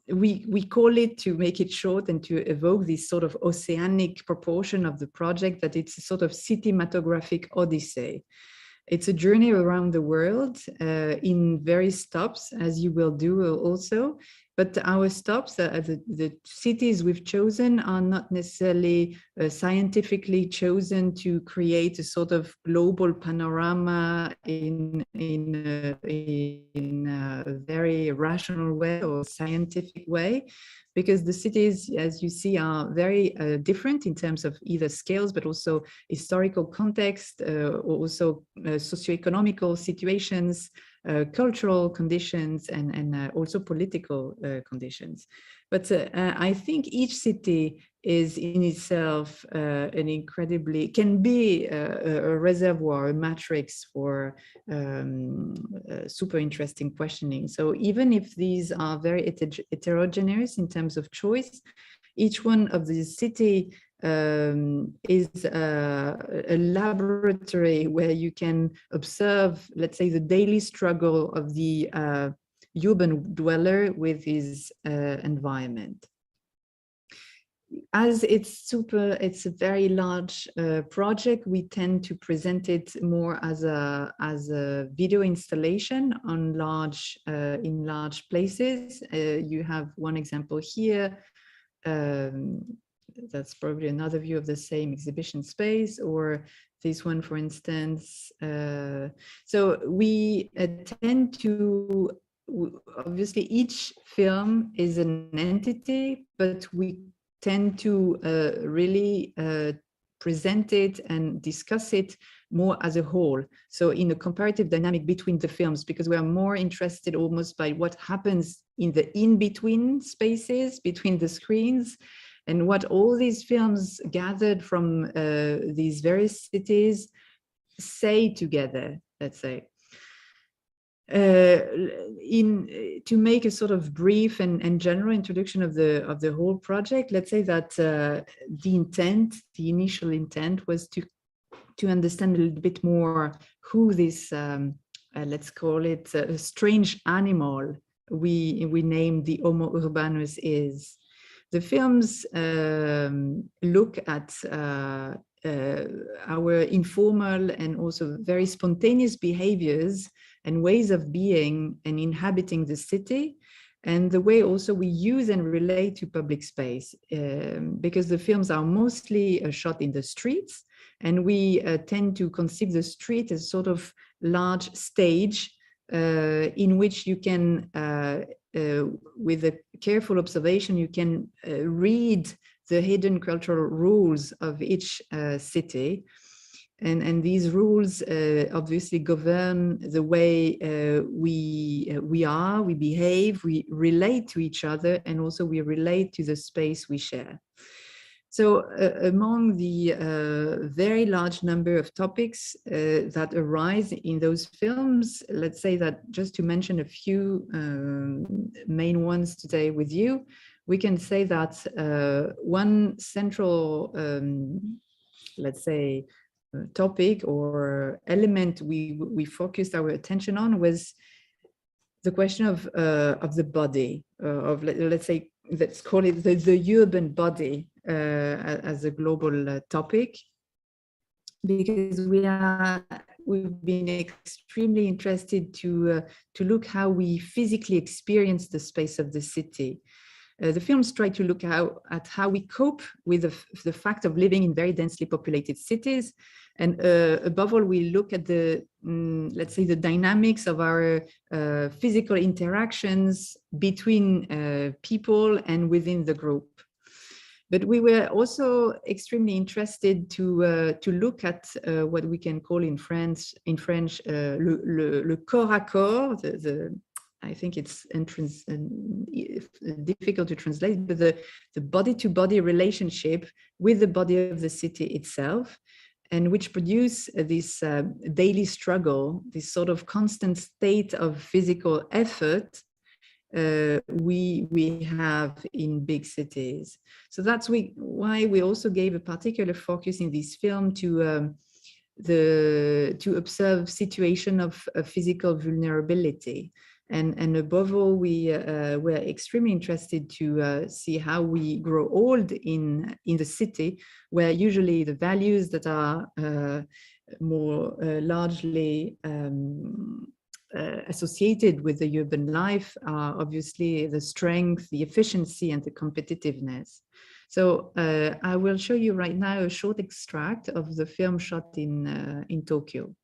we call it, to make it short and to evoke this sort of oceanic proportion of the project, that it's a sort of cinematographic odyssey. It's a journey around the world in various stops, as you will do also. But our stops, the cities we've chosen, are not necessarily scientifically chosen to create a sort of global panorama in a very rational way or scientific way, because the cities, as you see, are very different in terms of either scales, but also historical context, also socioeconomical situations, cultural conditions, and also political conditions. But I think each city is in itself an incredibly, can be a reservoir, a matrix for super interesting questioning. So even if these are very heterogeneous in terms of choice, each one of these cities is a laboratory where you can observe, let's say, the daily struggle of the urban dweller with his environment. As it's a very large project, we tend to present it more as a video installation on in large places. You have one example here. That's probably another view of the same exhibition space, or this one, for instance. So we tend to, obviously each film is an entity, but we tend to really present it and discuss it more as a whole. So in a comparative dynamic between the films, because we are more interested almost by what happens in the in-between spaces between the screens, and what all these films gathered from these various cities say together, let's say. To make a sort of brief and general introduction of the whole project, let's say that the initial intent was to understand a little bit more who this, let's call it a strange animal we named the Homo Urbanus is. The films look at our informal and also very spontaneous behaviors and ways of being and inhabiting the city, and the way also we use and relate to public space, because the films are mostly shot in the streets, and we tend to conceive the street as sort of large stage in which you can, with a careful observation, you can read the hidden cultural rules of each city. And these rules obviously govern the way we behave, we relate to each other, and also we relate to the space we share. So among the very large number of topics that arise in those films, let's say that just to mention a few main ones today with you, we can say that one central, let's say, topic or element we focused our attention on was the question of the body, of let's say, let's call it the urban body as a global topic, because we've been extremely interested to look how we physically experience the space of the city. The films try to look at how we cope with the fact of living in very densely populated cities. And above all, we look at the, let's say, the dynamics of our physical interactions between people and within the group. But we were also extremely interested to look at what we can call in French le corps à corps, I think it's difficult to translate, but the body-to-body relationship with the body of the city itself, and which produce this daily struggle, this sort of constant state of physical effort we have in big cities. So that's why we also gave a particular focus in this film to observe situation of physical vulnerability. And above all, we were extremely interested to see how we grow old in the city, where usually the values that are more largely associated with the urban life are obviously the strength, the efficiency, and the competitiveness. So I will show you right now a short extract of the film shot in Tokyo.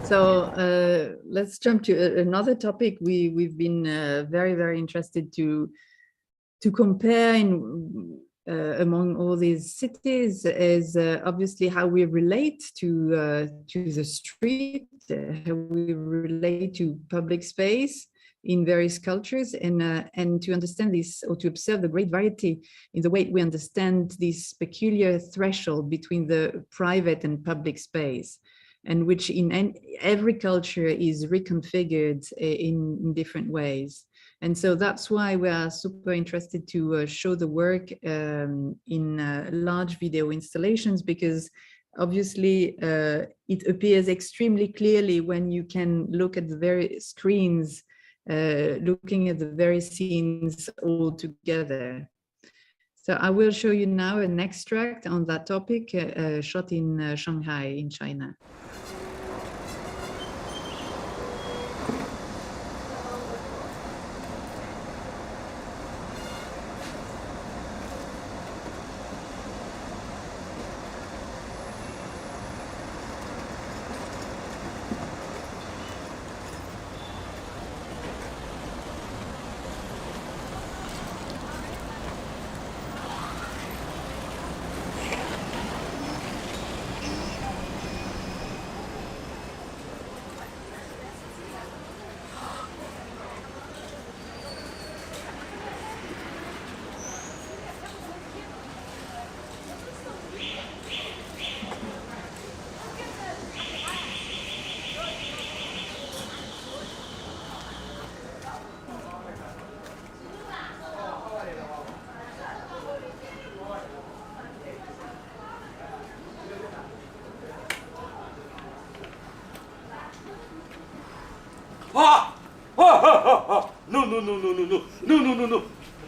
So let's jump to another topic we've been very, very interested to compare among all these cities is obviously how we relate to the street, how we relate to public space in various cultures, and to understand this, or to observe the great variety in the way we understand this peculiar threshold between the private and public space, and which in every culture is reconfigured in different ways. And so that's why we are super interested to show the work in large video installations, because obviously it appears extremely clearly when you can look at the very screens, looking at the very scenes all together. So I will show you now an extract on that topic shot in Shanghai in China.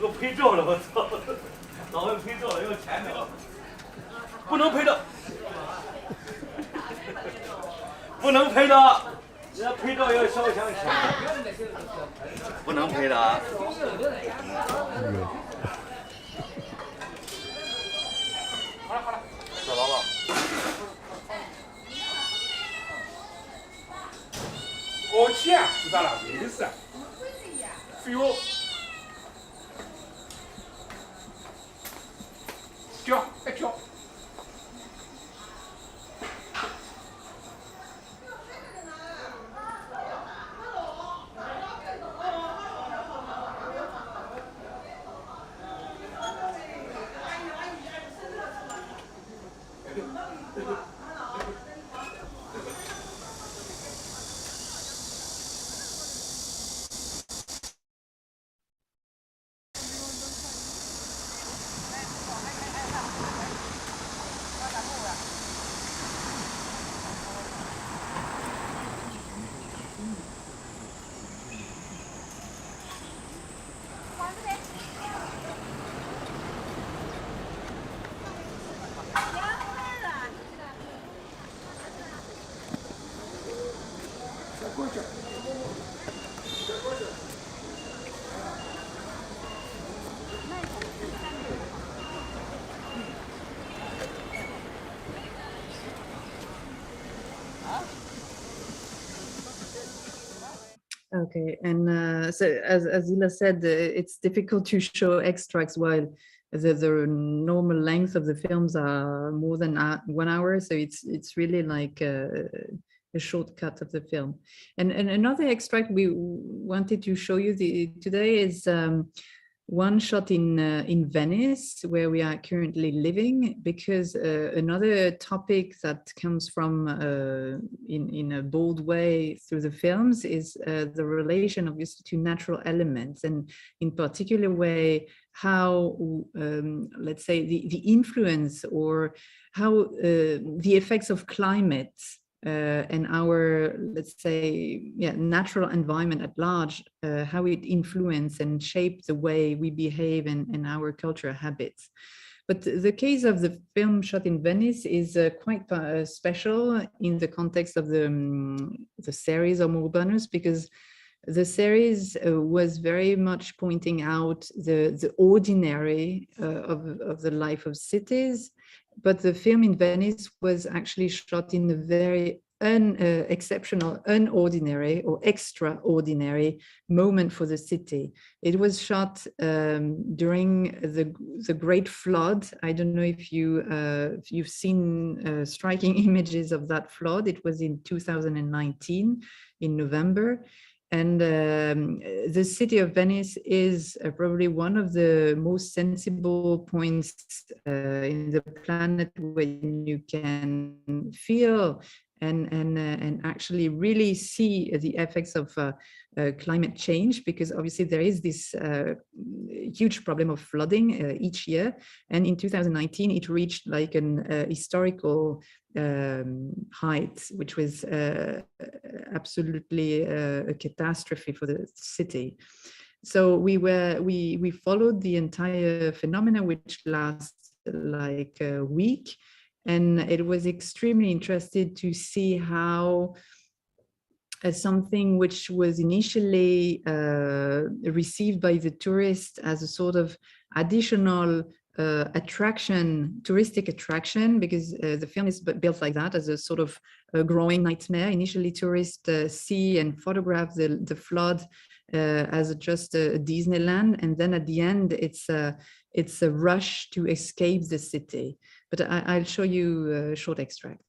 我拍照了，我操！老外拍照了，要钱的，不能拍照，不能拍的，人家拍照要烧香钱，不能拍的啊。好了好了，小宝宝。我钱是咋了？没事。废物。跳，别跳。Okay, and so as Ila said, it's difficult to show extracts while the normal length of the films are more than 1 hour, so it's really like a shortcut of the film. And another extract we wanted to show you today is one shot in Venice, where we are currently living, because another topic that comes from in a bold way through the films is the relation, obviously, to natural elements, and in particular way how let's say the influence or how the effects of climate and our, let's say, natural environment at large, how it influence and shape the way we behave and our cultural habits. But the case of the film shot in Venice is quite special in the context of the series Homo Urbanus, because the series was very much pointing out the ordinary of the life of cities. But the film in Venice was actually shot in a very exceptional, unordinary or extraordinary moment for the city. It was shot during the Great Flood. I don't know if you've seen striking images of that flood. It was in 2019 in November. And the city of Venice is probably one of the most sensible points in the planet when you can feel and actually really see the effects of climate change, because obviously there is this huge problem of flooding each year. And in 2019, it reached like an historical height, which was absolutely a catastrophe for the city. So we followed the entire phenomena, which lasts like a week, and it was extremely interesting to see how something which was initially received by the tourists as a sort of additional attraction, touristic attraction, because the film is built like that, as a sort of a growing nightmare. Initially, tourists see and photograph the flood as just a Disneyland, and then at the end, it's a rush to escape the city. But I'll show you a short extract.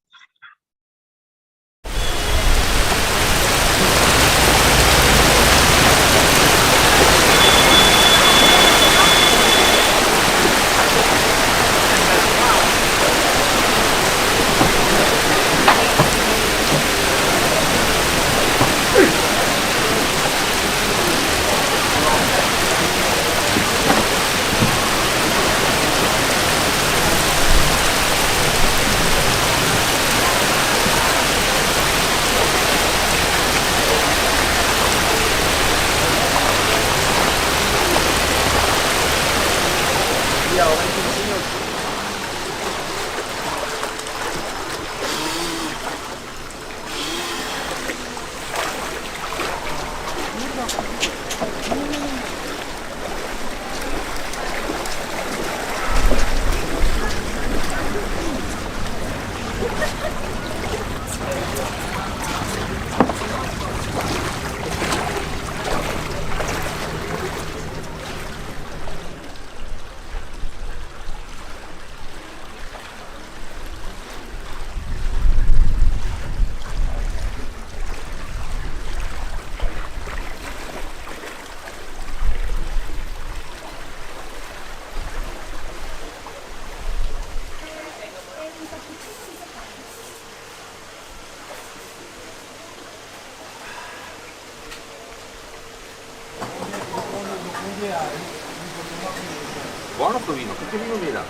Buono sto vino, che vino mi dà?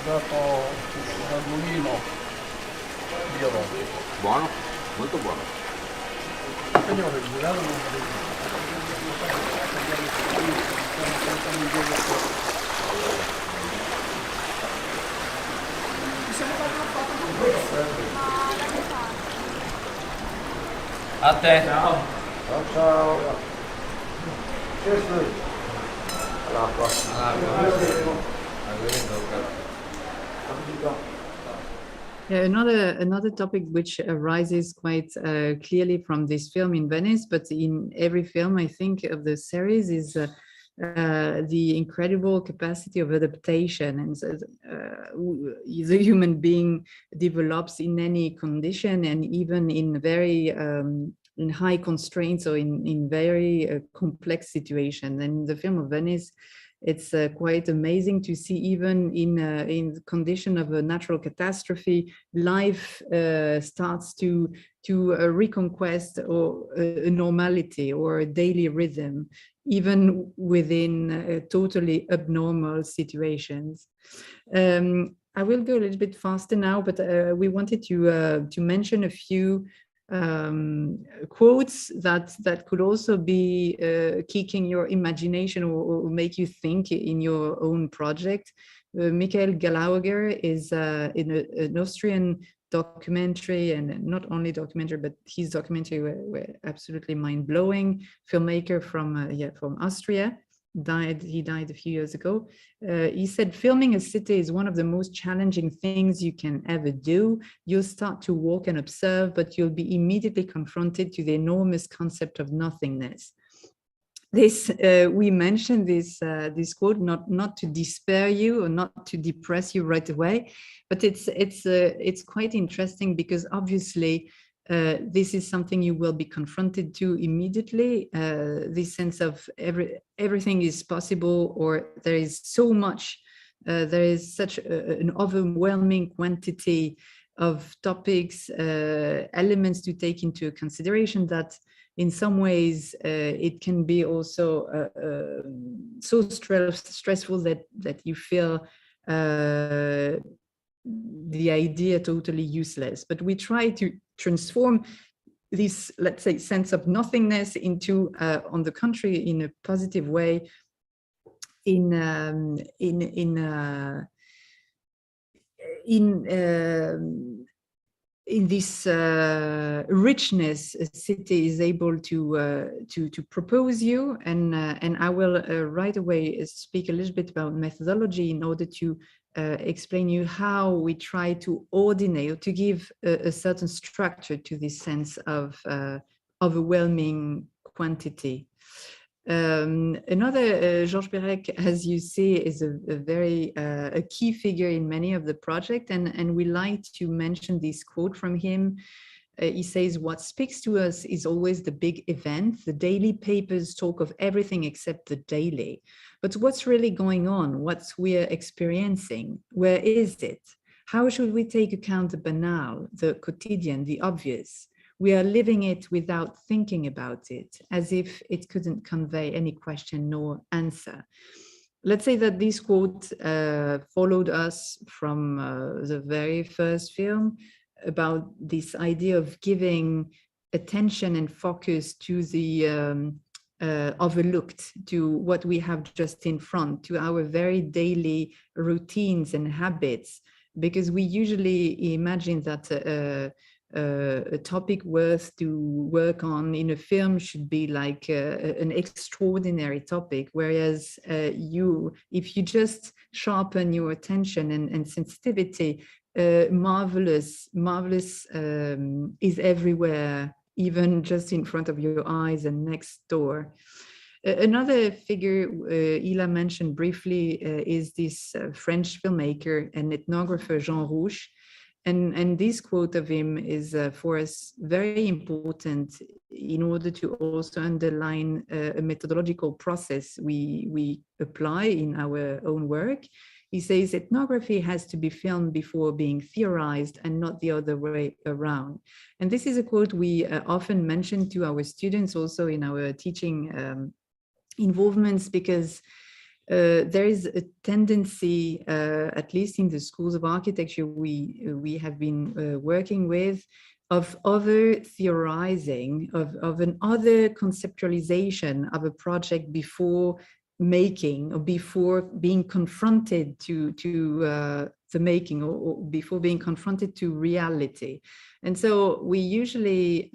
Dato dal mulino biologico. Buono, molto buono. Signore, il gelato non A te. Ciao. Ciao, ciao. Cheers. All'acqua. Yeah, another topic which arises quite clearly from this film in Venice, but in every film, I think, of the series is the incredible capacity of adaptation, and the human being develops in any condition, and even in very in high constraints or in very complex situations. And in the film of Venice, it's quite amazing to see, even in the condition of a natural catastrophe, life starts to reconquest or a normality or a daily rhythm, even within totally abnormal situations. I will go a little bit faster now, but we wanted to mention a few quotes that could also be kicking your imagination or make you think in your own project. Michael Gallagher is an Austrian documentary, and not only documentary, but his documentary were absolutely mind-blowing. Filmmaker from Austria. He died a few years ago. He said, filming a city is one of the most challenging things you can ever do. You'll start to walk and observe, but you'll be immediately confronted to the enormous concept of nothingness. This we mentioned this quote not to despair you or not to depress you right away, but it's quite interesting, because obviously this is something you will be confronted to immediately. This sense of everything is possible, or there is so much, there is such an overwhelming quantity of topics, elements to take into consideration, that in some ways it can be also so stressful that you feel the idea totally useless. But we try to transform this, let's say, sense of nothingness into, on the contrary, in a positive way, in this richness a city is able to propose you. And I will right away speak a little bit about methodology in order to explain you how we try to ordinate, or to give a certain structure to this sense of overwhelming quantity. Another Georges Perec, as you see, is a very a key figure in many of the project, and we like to mention this quote from him. He says, what speaks to us is always the big event. The daily papers talk of everything except the daily. But what's really going on? What we're experiencing? Where is it? How should we take account the banal, the quotidian, the obvious? We are living it without thinking about it, as if it couldn't convey any question nor answer. Let's say that this quote followed us from the very first film, about this idea of giving attention and focus to the overlooked, to what we have just in front, to our very daily routines and habits, because we usually imagine that a topic worth to work on in a film should be like an extraordinary topic, whereas if you just sharpen your attention and sensitivity, marvelous is everywhere, even just in front of your eyes and next door. Another figure Ila mentioned briefly is this French filmmaker and ethnographer Jean Rouch. And this quote of him is for us very important in order to also underline a methodological process we apply in our own work. He says, ethnography has to be filmed before being theorized and not the other way around. And this is a quote we often mention to our students also in our teaching involvements, because there is a tendency, at least in the schools of architecture we have been working with, of other theorizing, of an other conceptualization of a project before making, or before being confronted to the making, or before being confronted to reality. And so we usually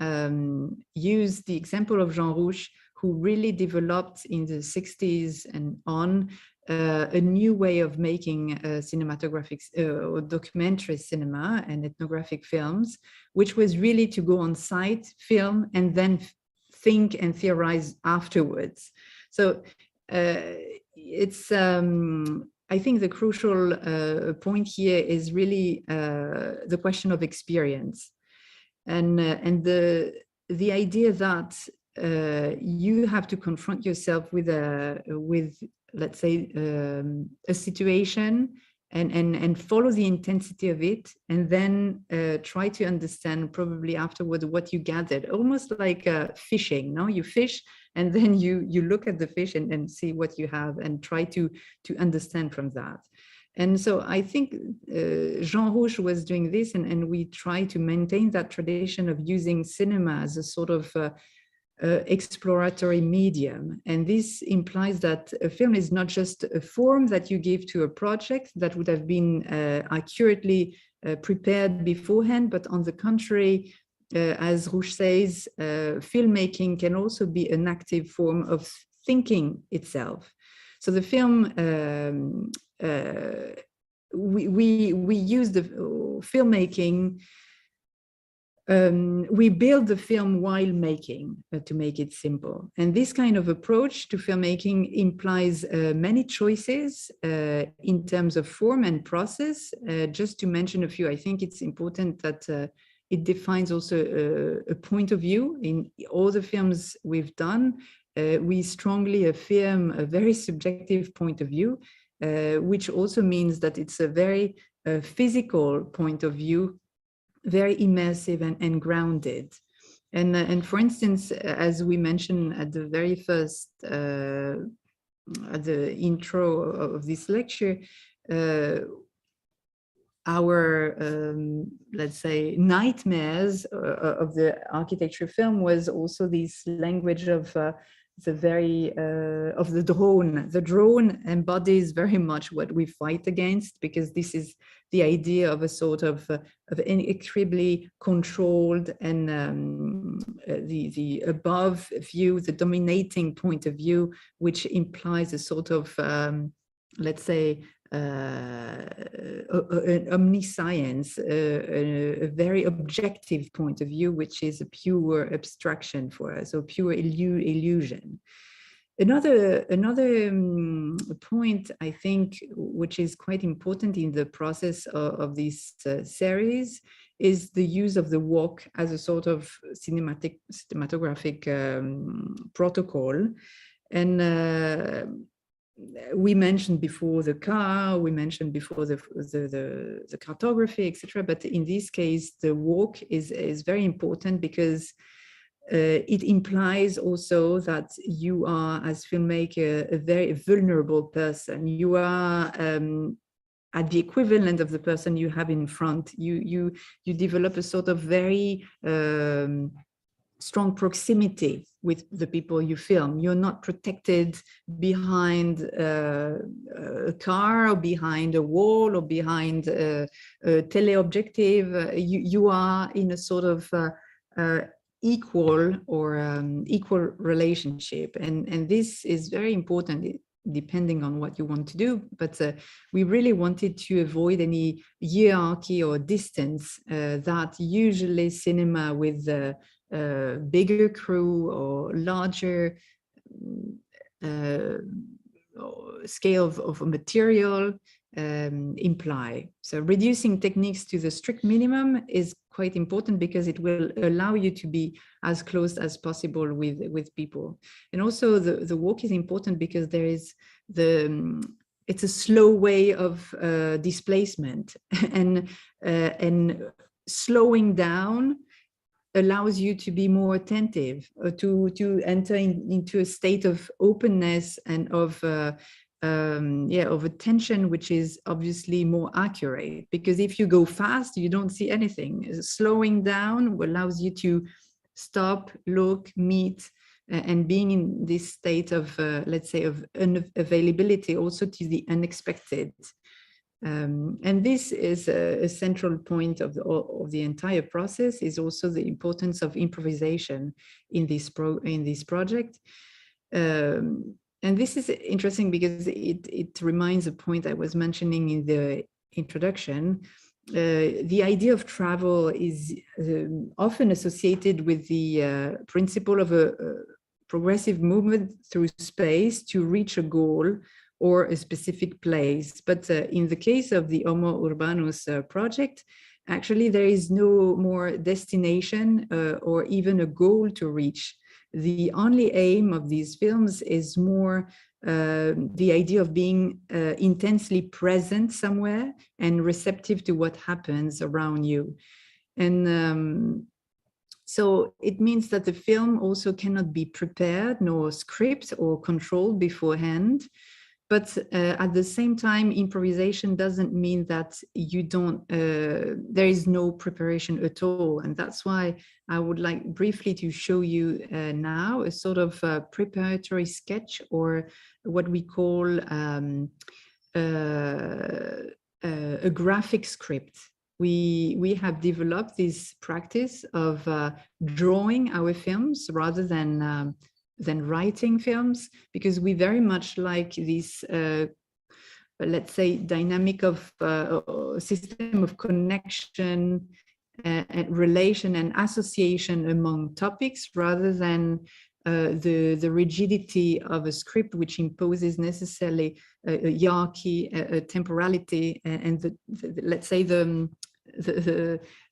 use the example of Jean Rouch, who really developed in the 60s and on a new way of making cinematographic or documentary cinema and ethnographic films, which was really to go on site, film, and then think and theorize afterwards. So it's, I think the crucial point here is really the question of experience, and the idea that you have to confront yourself with let's say a situation and follow the intensity of it, and then try to understand probably afterward what you gathered, almost like fishing. No, you fish and then you look at the fish and see what you have and try to understand from that. And so I think Jean Rouch was doing this, and we try to maintain that tradition of using cinema as a sort of exploratory medium. And this implies that a film is not just a form that you give to a project that would have been accurately prepared beforehand, but on the contrary, as Rouch says, filmmaking can also be an active form of thinking itself. So the film, we use the filmmaking, we build the film while making, to make it simple. And this kind of approach to filmmaking implies many choices in terms of form and process. Just to mention a few, I think it's important that it defines also a point of view. In all the films we've done, we strongly affirm a very subjective point of view, which also means that it's a very physical point of view, very immersive and grounded. And for instance, as we mentioned at the very first, at the intro of this lecture, our, let's say, nightmares of the architecture film was also this language of the very, of the drone. The drone embodies very much what we fight against, because this is the idea of a sort of inextricably controlled and the above view, the dominating point of view, which implies a sort of, let's say, an omniscience, a very objective point of view, which is a pure abstraction for us, or pure illusion. Another point, I think, which is quite important in the process of this series, is the use of the walk as a sort of cinematographic protocol. And we mentioned before the car, we mentioned before the cartography, etc. But in this case, the walk is very important, because it implies also that you are, as filmmaker, a very vulnerable person. You are at the equivalent of the person you have in front. You develop a sort of very strong proximity with the people you film. You're not protected behind a car, or behind a wall, or behind a teleobjective. You are in a sort of equal or equal relationship, and this is very important depending on what you want to do. But we really wanted to avoid any hierarchy or distance that usually cinema with bigger crew or larger scale of material imply. So reducing techniques to the strict minimum is quite important, because it will allow you to be as close as possible with people. And also the walk is important because there is it's a slow way of displacement, and slowing down allows you to be more attentive, to enter into a state of openness and of attention, which is obviously more accurate. Because if you go fast, you don't see anything. Slowing down allows you to stop, look, meet, and being in this state of, let's say, of unavailability also to the unexpected. And this is a central point of the entire process, is also the importance of improvisation in this project. And this is interesting because it reminds a point I was mentioning in the introduction. The idea of travel is often associated with the principle of a progressive movement through space to reach a goal or a specific place. But in the case of the Homo Urbanus project, actually there is no more destination or even a goal to reach. The only aim of these films is more the idea of being intensely present somewhere and receptive to what happens around you. And so it means that the film also cannot be prepared, nor scripted or controlled beforehand. But at the same time, improvisation doesn't mean that you don't, there is no preparation at all. And that's why I would like briefly to show you now a sort of preparatory sketch, or what we call a graphic script. We have developed this practice of drawing our films rather than writing films, because we very much like this, let's say, dynamic of system of connection, and relation and association among topics, rather than the rigidity of a script, which imposes necessarily a hierarchy, a temporality, and let's say the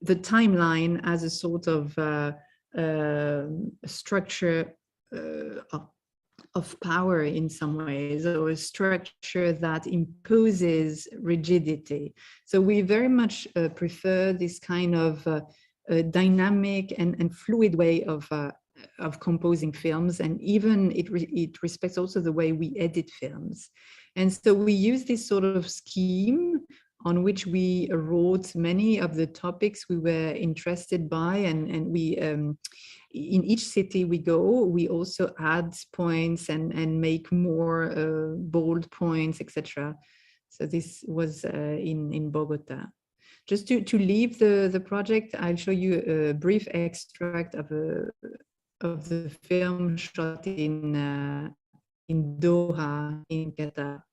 timeline as a sort of structure of power in some ways, or a structure that imposes rigidity. So we very much prefer this kind of dynamic and fluid way of composing films, and even it respects also the way we edit films. And so we use this sort of scheme on which we wrote many of the topics we were interested by, and we in each city we go, we also add points and make more bold points, etc. So this was in Bogota. Just to leave the project, I'll show you a brief extract of the film shot in Doha, in Qatar.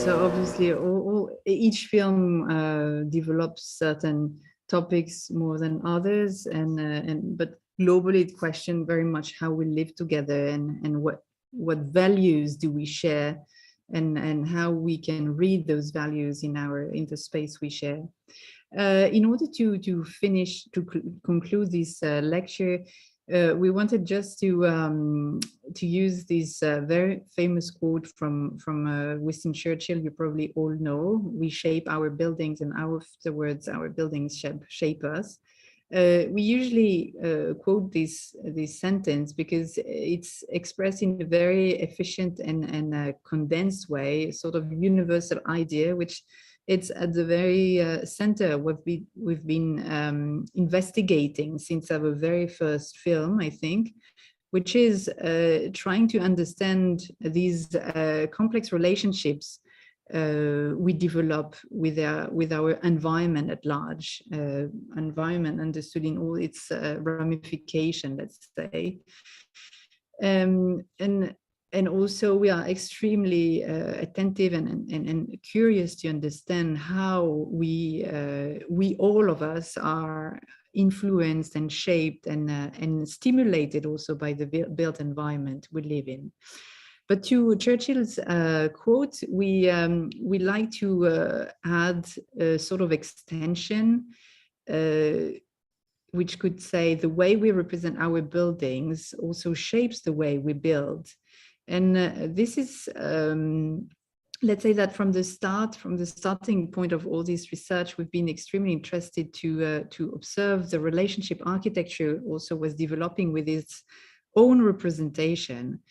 So obviously, each film develops certain topics more than others, but globally it questions very much how we live together and what values do we share, and how we can read those values in the space we share. In order to conclude this lecture, we wanted just to use this very famous quote from Winston Churchill. You probably all know: "We shape our buildings, and afterwards our buildings shape us." We usually quote this sentence because it's expressed in a very efficient and condensed way, sort of universal idea, which it's at the very center of what we've been investigating since our very first film, I think, which is trying to understand these complex relationships we develop with our environment at large, environment understood in all its ramification, let's say. And also we are extremely attentive and curious to understand how we all of us are influenced and shaped and stimulated also by the built environment we live in. But to Churchill's quote, we like to add a sort of extension, which could say the way we represent our buildings also shapes the way we build. And this is, let's say that from the starting point of all this research, we've been extremely interested to observe the relationship architecture also was developing with its own representation.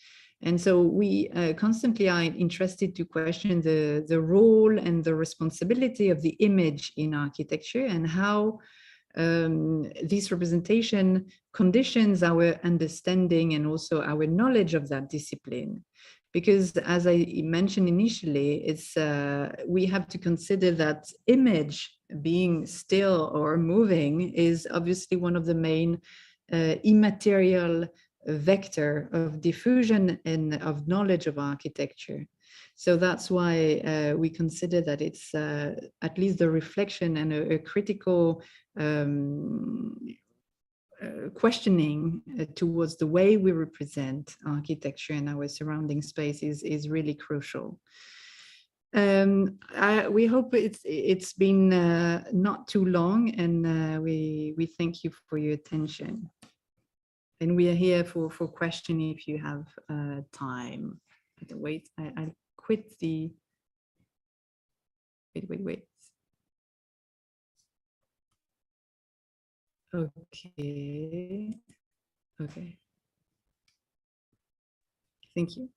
And so we constantly are interested to question the role and the responsibility of the image in architecture, and how this representation conditions our understanding and also our knowledge of that discipline. Because as I mentioned initially, we have to consider that image being still or moving is obviously one of the main immaterial vector of diffusion and of knowledge of architecture. So that's why we consider that it's at least the reflection and a critical questioning towards the way we represent architecture and our surrounding space is really crucial. We hope it's been not too long, and we thank you for your attention. And we are here for question if you have time. Wait, I'll quit the, wait. Okay. Thank you.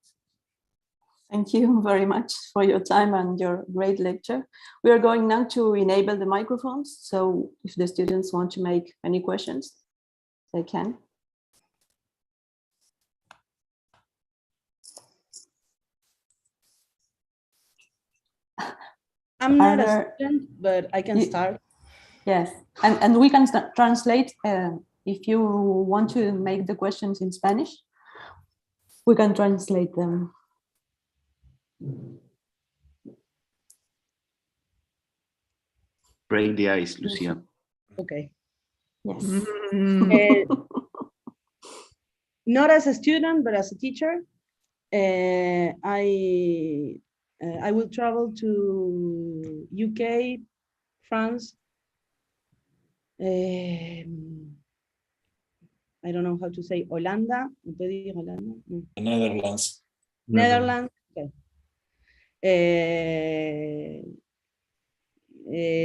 Thank you very much for your time and your great lecture. We are going now to enable the microphones. So if the students want to make any questions, they can. I'm not a student, but I can start. Yes, and we can translate. If you want to make the questions in Spanish, we can translate them. Break the ice, Lucia. Okay. Yes. Not as a student, but as a teacher. I will travel to UK, France. I don't know how to say Holanda. Netherlands. Netherlands. Okay.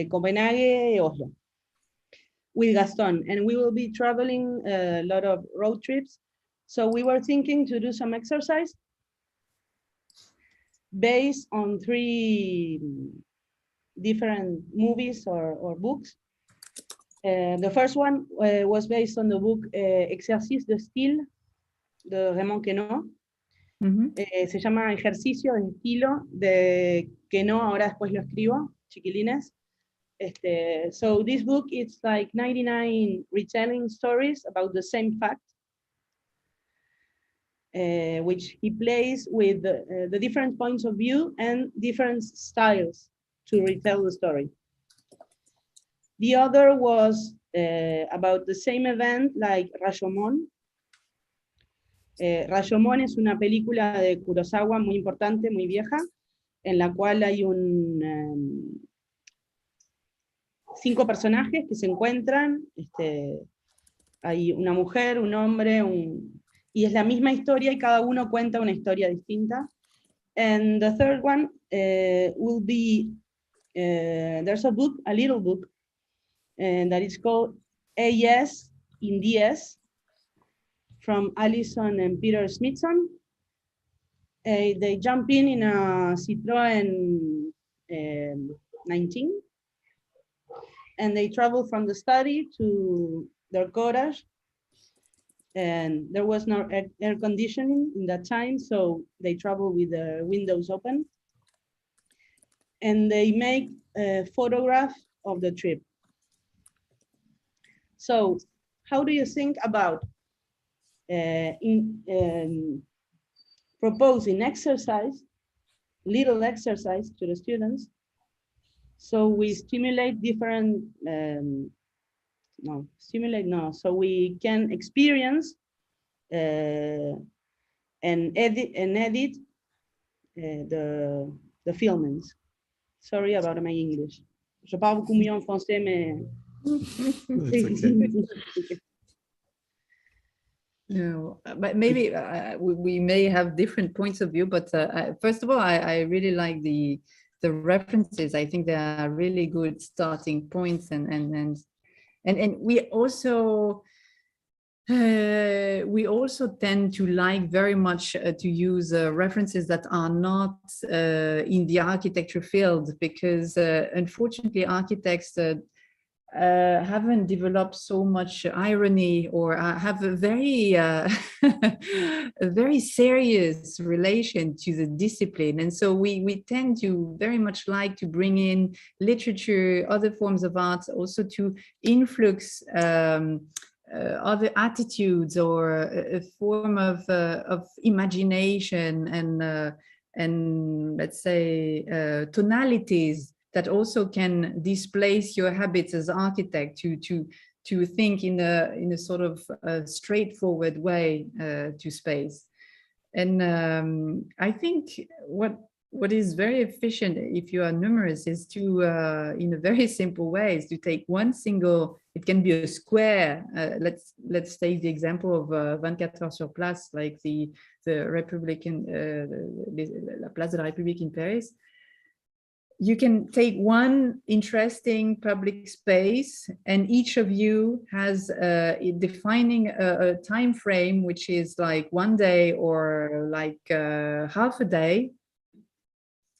Copenhagen, Oslo. With Gaston, and we will be traveling a lot of road trips. So we were thinking to do some exercise based on 3 different movies or books. The first one was based on the book Exercice de Style de Raymond Queneau. Se llama Ejercicio de Estilo de Queneau, ahora después lo escribo, chiquilines. So this book, it's like 99 retelling stories about the same fact. which he plays with the different points of view and different styles to retell the story. The other was about the same event, like Rashomon. Rashomon es una película de Kurosawa muy importante, muy vieja, en la cual hay 5 personajes que se encuentran, hay una mujer, un hombre, y es la misma historia y cada uno cuenta una historia distinta. And the third one will be, there's a book, a little book, that is called A.S. in D.S. from Alison and Peter Smithson. They jump in a Citroën 19, and they travel from the study to their garage. And there was no air conditioning in that time, so they travel with the windows open. And they make a photograph of the trip. So how do you think about proposing little exercise to the students? So we stimulate different, so we can experience and edit the filmings. Sorry about my English. Je parle beaucoup mieux en français, mais... No, but maybe we may have different points of view, but first of all, I really like the references. I think they are really good starting points, and we also tend to like very much to use references that are not in the architecture field, because unfortunately architects haven't developed so much irony, or have a very a very serious relation to the discipline. And so we tend to very much like to bring in literature, other forms of art, also to influx other attitudes, or a form of imagination and let's say tonalities that also can displace your habits as architect to think in a sort of straightforward way to space. And I think what is very efficient if you are numerous is to in a very simple way is to take one single, it can be a square, let's take the example of 24 heures sur place, like the Republican la Place de la République in Paris. You can take one interesting public space, and each of you has defining a time frame, which is like one day or like half a day.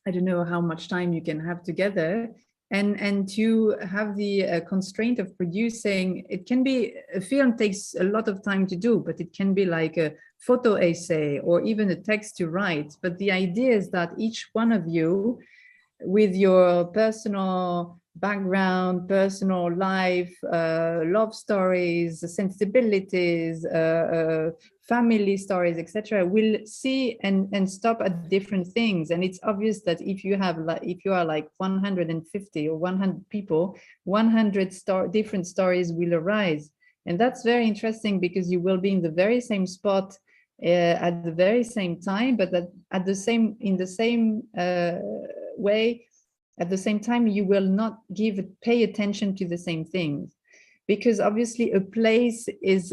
I don't know how much time you can have together, and to have the constraint of producing. It can be, a film takes a lot of time to do, but it can be like a photo essay or even a text to write. But the idea is that each one of you, with your personal background, personal life, love stories, sensibilities, family stories, etc., will see and stop at different things. And it's obvious that if you are like 150 or 100 people, 100 different stories will arise. And that's very interesting, because you will be in the very same spot at the very same time, but in the same way, at the same time, you will not pay attention to the same things, because obviously a place is,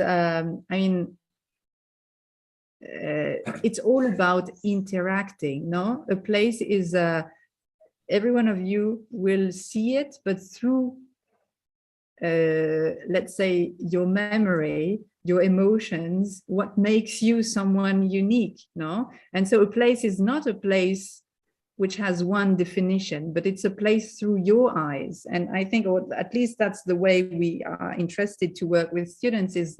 it's all about interacting, no? A place is, every one of you will see it, but through, let's say, your memory, your emotions, what makes you someone unique, no? And so a place is not a place which has one definition, but it's a place through your eyes. And I think, or at least that's the way we are interested to work with students, is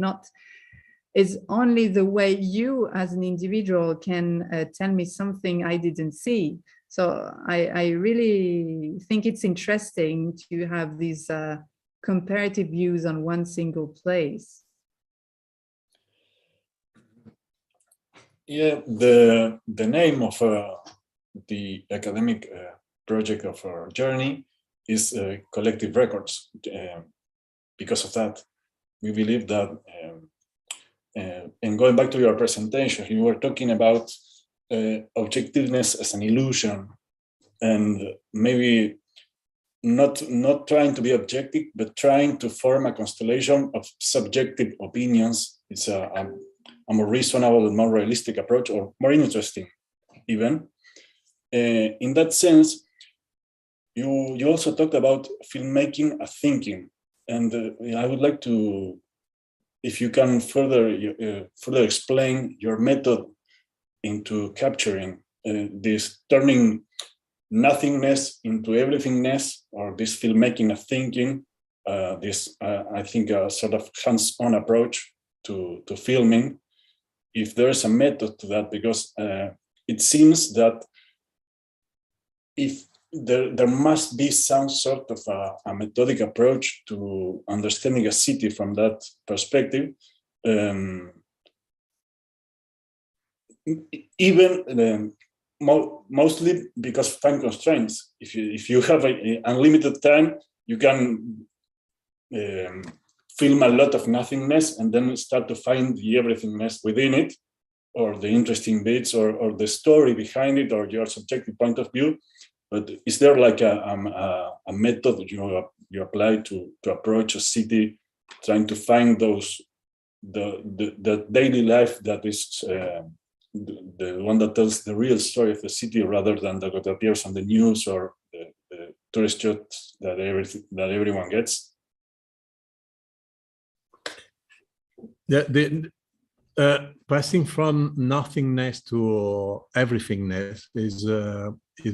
only the way you as an individual can tell me something I didn't see. So I really think it's interesting to have these comparative views on one single place. Yeah, the name of the academic project of our journey is Collective Records. Because of that, we believe that, and going back to your presentation, you were talking about objectiveness as an illusion, and maybe not trying to be objective, but trying to form a constellation of subjective opinions. It's a more reasonable and more realistic approach, or more interesting even. In that sense, you also talked about filmmaking as thinking, and I would like to, if you can further explain your method into capturing this, turning nothingness into everythingness, or this filmmaking as thinking, this I think a sort of hands-on approach to filming. If there's a method to that, because it seems that if there must be some sort of a methodic approach to understanding a city from that perspective, even mostly because of time constraints. If you have a unlimited time, you can film a lot of nothingness and then start to find the everythingness within it, or the interesting bits, or the story behind it, or your subjective point of view. But is there like a method that you apply to approach a city, trying to find the daily life that is the one that tells the real story of the city, rather than what appears on the news or the tourist shots that everyone gets? Yeah, passing from nothingness to everythingness is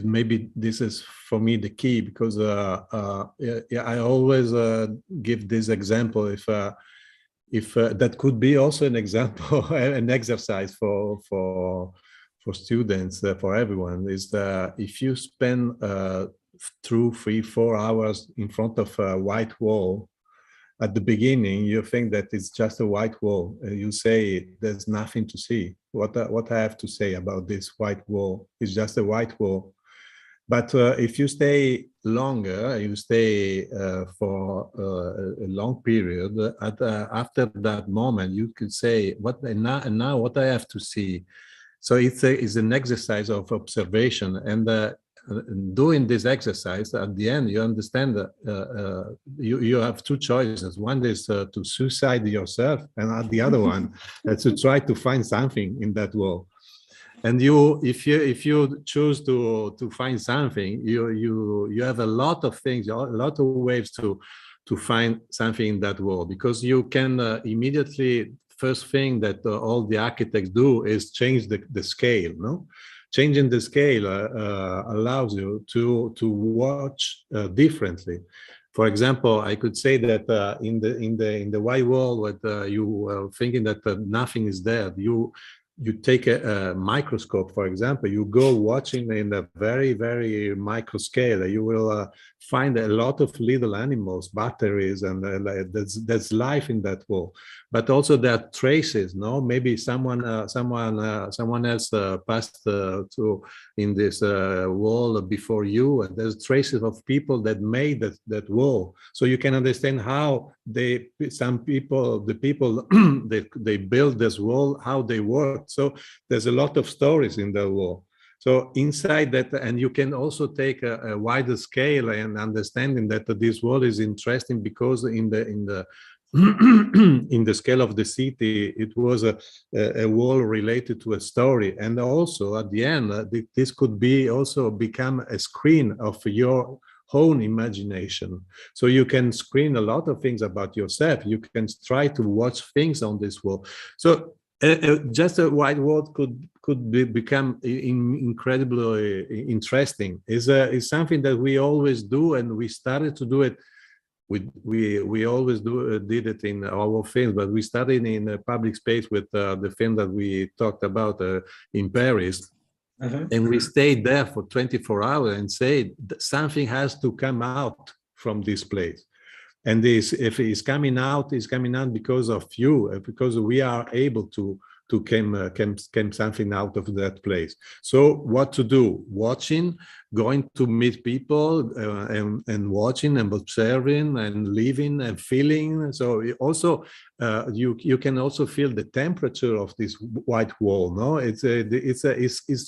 maybe this is for me the key, because I always give this example. If that could be also an example, an exercise for students, for everyone, is that if you spend 2, 3, 4 hours in front of a white wall, at the beginning you think that it's just a white wall. You say there's nothing to see. What I have to say about this white wall is just a white wall. But if you stay longer, you stay for a long period, after that moment, you could say, now what I have to see? So it's an exercise of observation, and doing this exercise, at the end, you understand that you have 2 choices. One is to suicide yourself, and the other one is to try to find something in that wall. And if you choose to find something, you have a lot of things, a lot of ways to find something in that wall, because you can immediately, first thing that all the architects do is change the scale. No, changing the scale allows you to watch differently. For example, I could say that in the white wall, what you were thinking that nothing is there, you take a microscope, for example, you go watching in a very, very micro scale, you will find a lot of little animals, batteries, and there's life in that wall. But also there are traces, no? Maybe someone else passed through in this wall before you, and there's traces of people that made that wall. So you can understand how the people they built this wall, how they worked. So there's a lot of stories in the wall. So inside that, and you can also take a wider scale and understanding that this wall is interesting because in the in the scale of the city, it was a wall related to a story. And also at the end, this could be also become a screen of your own imagination. So you can screen a lot of things about yourself. You can try to watch things on this wall. So just a white wall could become incredibly interesting. Is something that we always do, and we started to do it. We always did it in our films, but we started in a public space with the film that we talked about in Paris. And we stayed there for 24 hours and said something has to come out from this place. And this, if it's coming out because of you, because we are able to came something out of that place. So what to do? Watching, going to meet people and watching and observing and living and feeling. So also you can also feel the temperature of this white wall. No, it's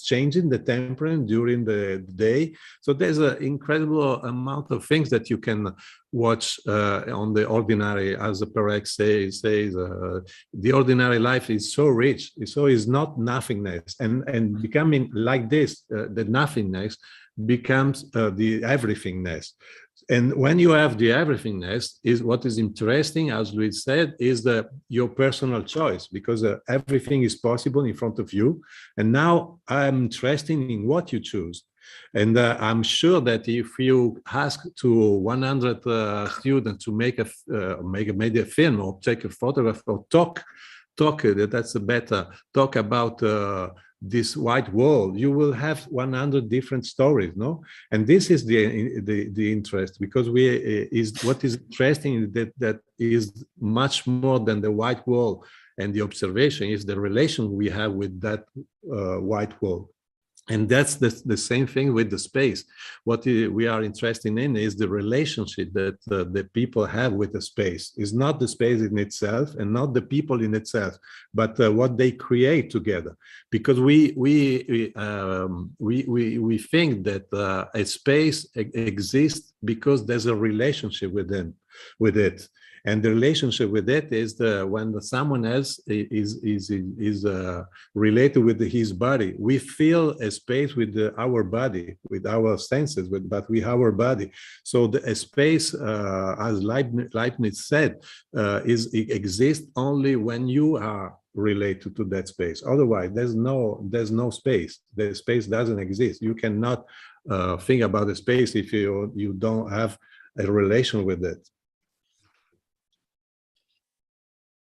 changing the temperature during the day. So there's an incredible amount of things that you can watch on the ordinary, as Perec says, the ordinary life is so rich, so is not nothingness, and becoming like this, the nothingness becomes the everythingness. And when you have the everythingness, is what is interesting, as Luis said, is your personal choice, because everything is possible in front of you. And now I'm interested in what you choose. And I'm sure that if you ask to 100 students to make a film or take a photograph or talk, that's better, talk about this white wall, you will have 100 different stories, no? And this is the interest, because what is interesting that is much more than the white wall and the observation, is the relation we have with that white wall. And that's the same thing with the space. What we are interested in is the relationship that the people have with the space. It's not the space in itself and not the people in itself, but what they create together. Because we think that a space exists because there's a relationship with it. And the relationship with it is when someone else is related with his body. We feel a space with our body, with our senses, but with our body. So a space, as Leibniz said, exists only when you are related to that space. Otherwise, there's no space. The space doesn't exist. You cannot think about the space if you don't have a relation with it.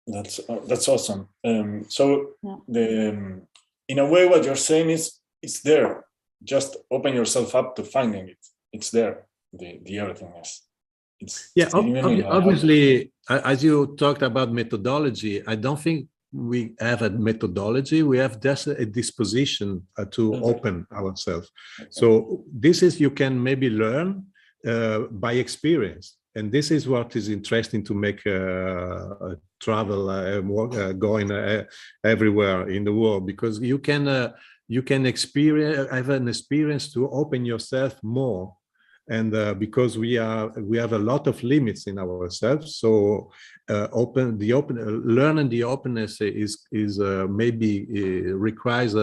That's awesome. So in a way, what you're saying is it's there. Just open yourself up to finding it. It's there. The everythingness. Obviously, as you talked about methodology, I don't think we have a methodology. We have just a disposition to open ourselves. So this is, you can maybe learn by experience. And this is what is interesting to make travel, going everywhere in the world, because you can have an experience to open yourself more. And because we have a lot of limits in ourselves, so learning the openness is maybe requires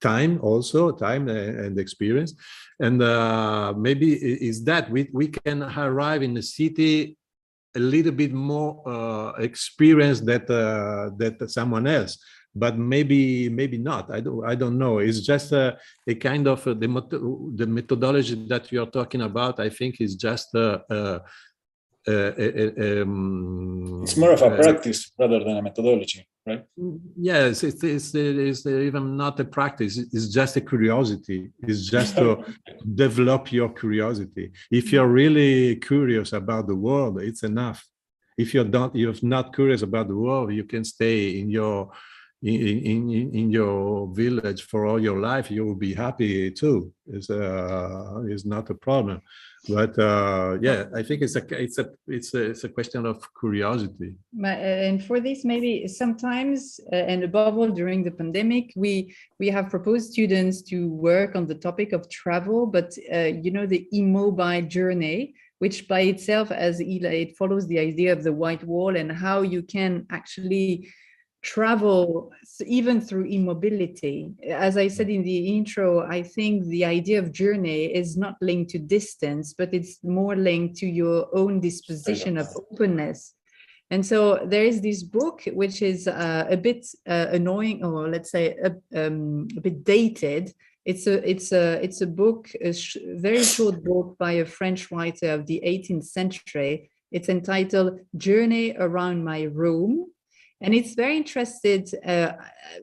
time and experience. And maybe is that we can arrive in the city a little bit more experienced that someone else, but maybe not. I don't know. It's just a kind of the methodology that you are talking about. I think is just it's more of a practice rather than a methodology, right? Yes, it's even not a practice. It's just a curiosity. It's just to develop your curiosity. If you're really curious about the world, it's enough. If you're not curious about the world, you can stay in your village for all your life. You will be happy too. It's not a problem. But yeah, I think it's a question of curiosity. And for this, maybe sometimes, and above all during the pandemic, we have proposed students to work on the topic of travel, but the immobile journey, which by itself, it follows the idea of the white wall and how you can actually travel even through immobility. As I said in the intro, I think the idea of journey is not linked to distance, but it's more linked to your own disposition of openness. And so there is this book, which is a bit annoying, or let's say a bit dated. It's a book, a very short book by a French writer of the 18th century. It's entitled Journey Around My Room. And it's very interested,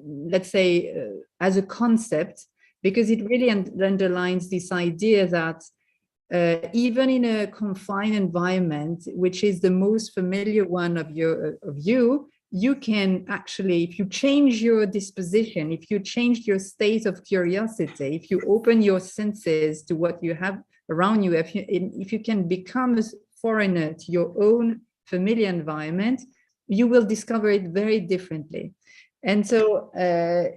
let's say, as a concept, because it really underlines this idea that even in a confined environment, which is the most familiar one of you, you can actually, if you change your disposition, if you change your state of curiosity, if you open your senses to what you have around you, if you can become a foreigner to your own familiar environment, you will discover it very differently. And so,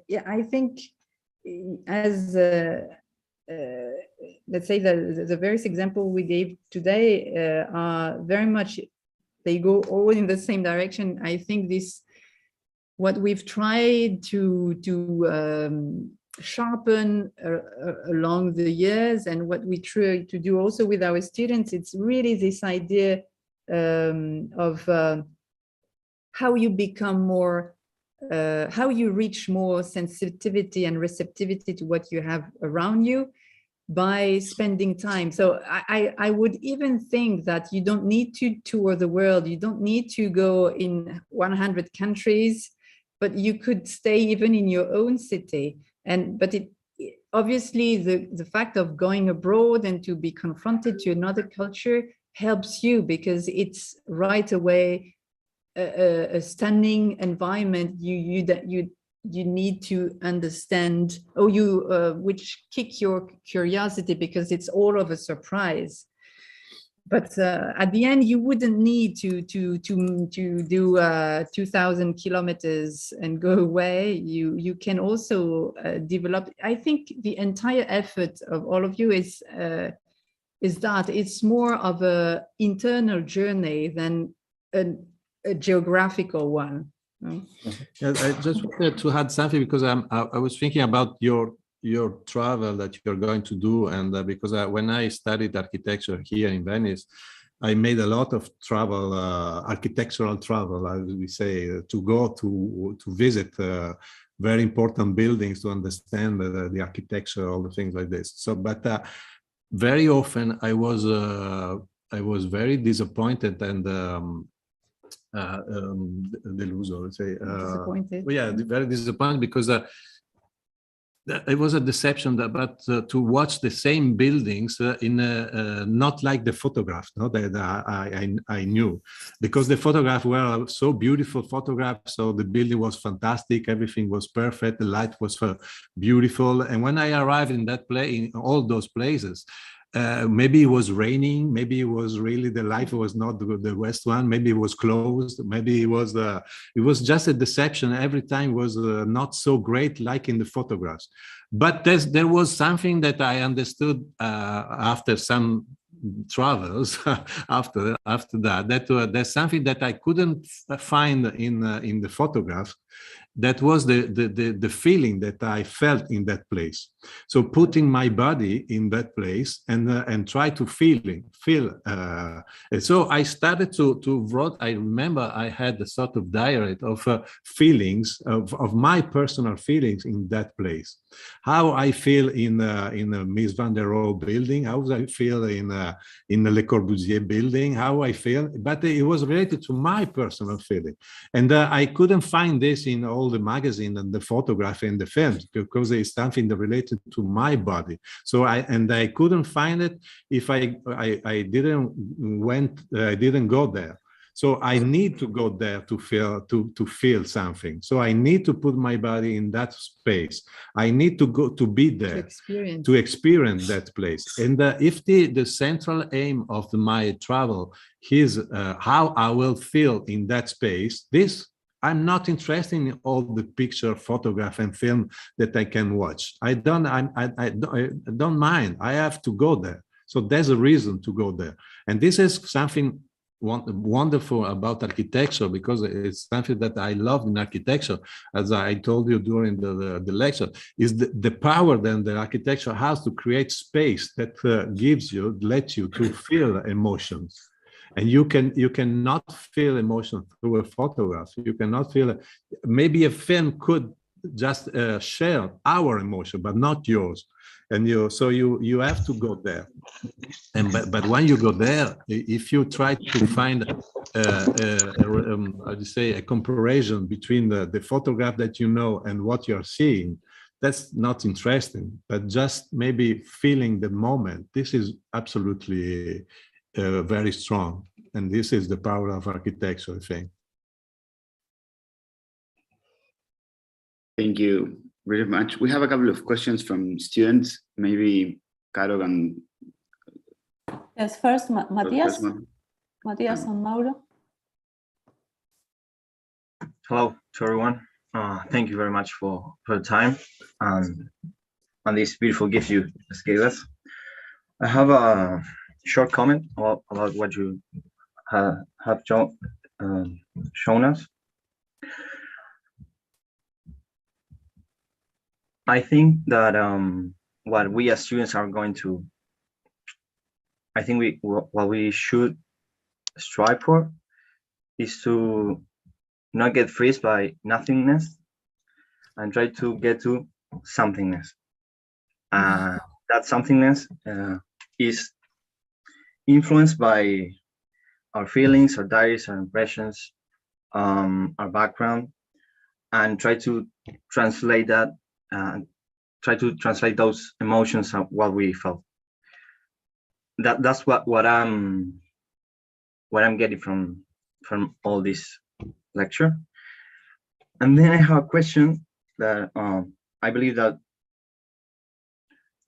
yeah, I think as let's say the various examples we gave today are very much, they go all in the same direction. I think what we've tried to sharpen along the years, and what we try to do also with our students, it's really this idea of how you become more, how you reach more sensitivity and receptivity to what you have around you by spending time. So I would even think that you don't need to tour the world. You don't need to go in 100 countries, but you could stay even in your own city. But obviously the fact of going abroad and to be confronted to another culture helps you, because it's right away a stunning environment you need to understand, or which kick your curiosity, because it's all of a surprise. But at the end, you wouldn't need to do 2,000 kilometers and go away. You can also develop. I think the entire effort of all of you is that it's more of an internal journey than a geographical one. Yeah, I just wanted to add something, because I was thinking about your travel that you're going to do, and because when I studied architecture here in Venice, I made a lot of travel, architectural travel, as we say, to go to visit very important buildings to understand the architecture, all the things like this. So, but very often I was very disappointed and deluso, let's say. Disappointed. Yeah, very disappointed, because it was a deception but to watch the same buildings in not like the photograph, no, that I knew, because the photographs were so beautiful photographs. So the building was fantastic, everything was perfect, the light was beautiful. And when I arrived in that place, in all those places, maybe it was raining, maybe it was really the light was not the west one, maybe it was closed, maybe it was just a deception. Every time was not so great like in the photographs. But there was something that I understood after some travels after that there's something that I couldn't find in the photographs. That was the feeling that I felt in that place. So putting my body in that place and try to feel. And so I started to write. I remember I had a sort of diary of feelings of my personal feelings in that place. How I feel in a Mies van der Rohe building. How I feel in the Le Corbusier building. How I feel, but it was related to my personal feeling, and I couldn't find this in all the magazine and the photography and the films, because it's something that related to my body. So I couldn't find it if I didn't go there. So I need to go there to feel something. So I need to put my body in that space. I need to go to be there, to experience that place. And if the central aim of my travel is how I will feel in that space, I'm not interested in all the picture, photograph, and film that I can watch. I don't mind. I have to go there. So there's a reason to go there. And this is something wonderful about architecture, because it's something that I love in architecture, as I told you during the lecture, is the power that the architecture has to create space that lets you to feel emotions. And you cannot feel emotion through a photograph. You cannot feel it. Maybe a film could just share our emotion, but not yours. And so you have to go there. And but when you go there, if you try to find how do you say, a comparison between the photograph that you know and what you're seeing, that's not interesting. But just maybe feeling the moment, this is absolutely very strong. And this is the power of architecture, I think. Thank you very much. We have a couple of questions from students. Maybe Caro and yes, first Matías. Matías and Mauro. Hello to everyone. Thank you very much for the time and this beautiful gift you just gave us. I have a short comment about what you have shown us. I think that what we as students are going to, what we should strive for is to not get freezed by nothingness and try to get to somethingness. That somethingness is influenced by our feelings, our diaries, our impressions, our background, and try to translate that, try to translate those emotions of what we felt. That's what I'm getting from all this lecture. And then I have a question that I believe that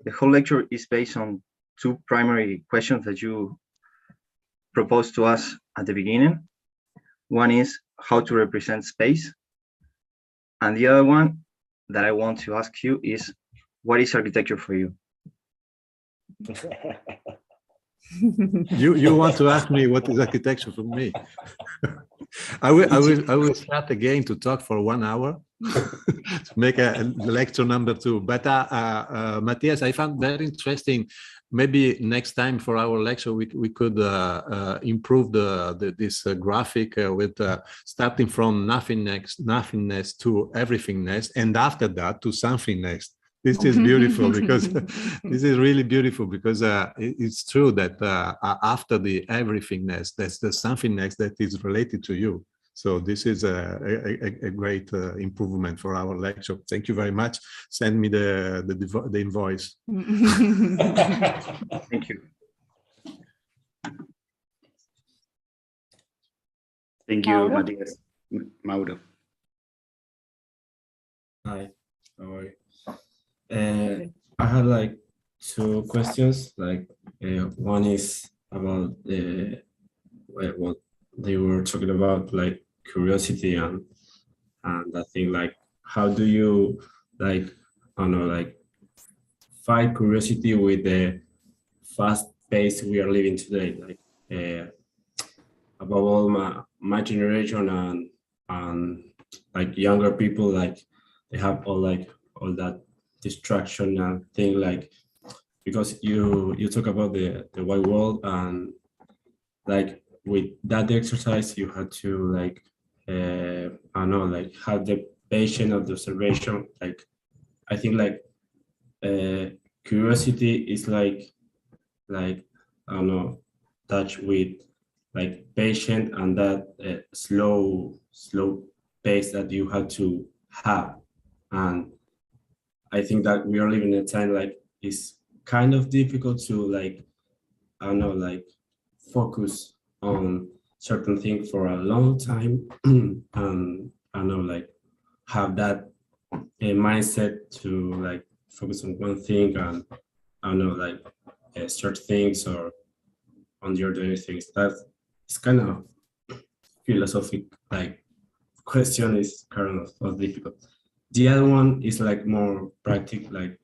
the whole lecture is based on two primary questions that you proposed to us at the beginning. One is how to represent space. And the other one that I want to ask you is, what is architecture for you? You want to ask me what is architecture for me? I will start again to talk for 1 hour to make a lecture number 2. But Matthias, I found very interesting. Maybe next time for our lecture we could improve this graphic with starting from nothingness to everythingness, and after that to somethingness. This is beautiful because this is really beautiful because it's true that after the everythingness, there's the somethingness that is related to you. So this is a great improvement for our lecture. Thank you very much. Send me the invoice. Thank you. Thank you, Matías. Mauro. Hi, how are you? I had like 2 questions. Like one is about what they were talking about, like curiosity, and I think like how do you like, I don't know, like fight curiosity with the fast pace we are living today, like above all my generation and like younger people, like they have all that distraction and thing, like because you talk about the wide world, and like with that exercise you had to like I don't know, like have the patience of the observation. Like I think like curiosity is like I don't know, touch with like patience and that slow pace that you have to have. And I think that we are living in a time like it's kind of difficult to like, I don't know, like focus on certain things for a long time and I don't know, like have that mindset to like focus on one thing and I don't know, like start things or on the other things. That's it's kind of philosophic like question, is kind of difficult. The other one is like more practical, like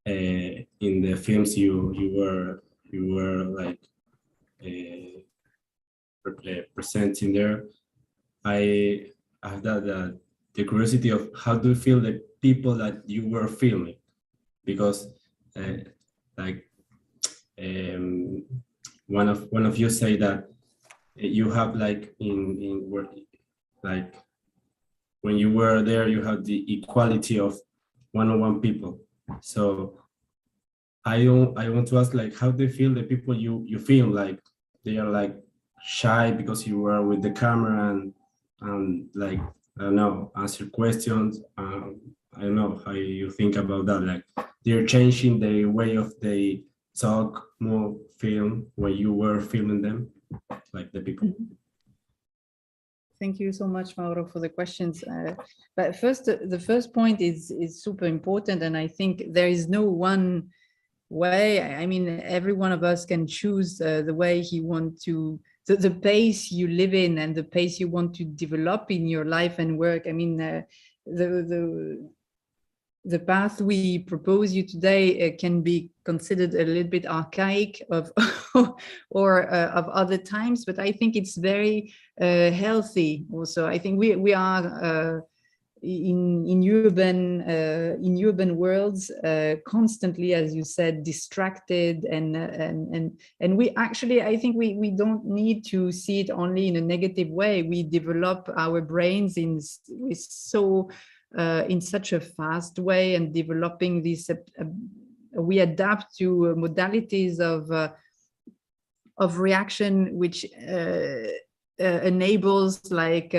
in the films you were like presenting there. I have that the curiosity of how do you feel the people that you were filming, because like one of you say that you have like in work, like when you were there you have the equality of one-on-one people. So I want to ask, like, how do you feel the people you film, like they are like shy because you were with the camera and like I don't know, answer questions. I don't know how you think about that, like they're changing the way of they talk, move, film when you were filming them, like the people. Thank you so much, Mauro, for the questions. But first, the first point is super important, and I think there is no one way. I mean, every one of us can choose the way he wants to, the pace you live in and the pace you want to develop in your life and work. I mean, the path we propose you today can be considered a little bit archaic of or of other times, but I think it's very healthy also. I think we are in urban worlds constantly, as you said, distracted, and we actually, I think we don't need to see it only in a negative way. We develop our brains in such a fast way, and developing this we adapt to modalities of reaction which enables like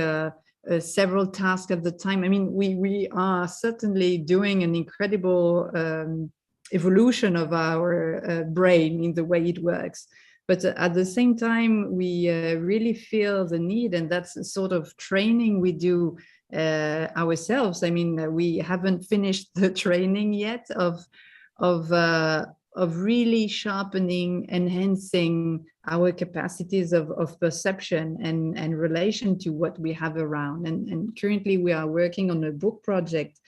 several tasks at the time. I mean, we are certainly doing an incredible evolution of our brain in the way it works. But at the same time, we really feel the need, and that's the sort of training we do ourselves. I mean, we haven't finished the training yet of really sharpening, enhancing our capacities of perception and relation to what we have around. And currently we are working on a book project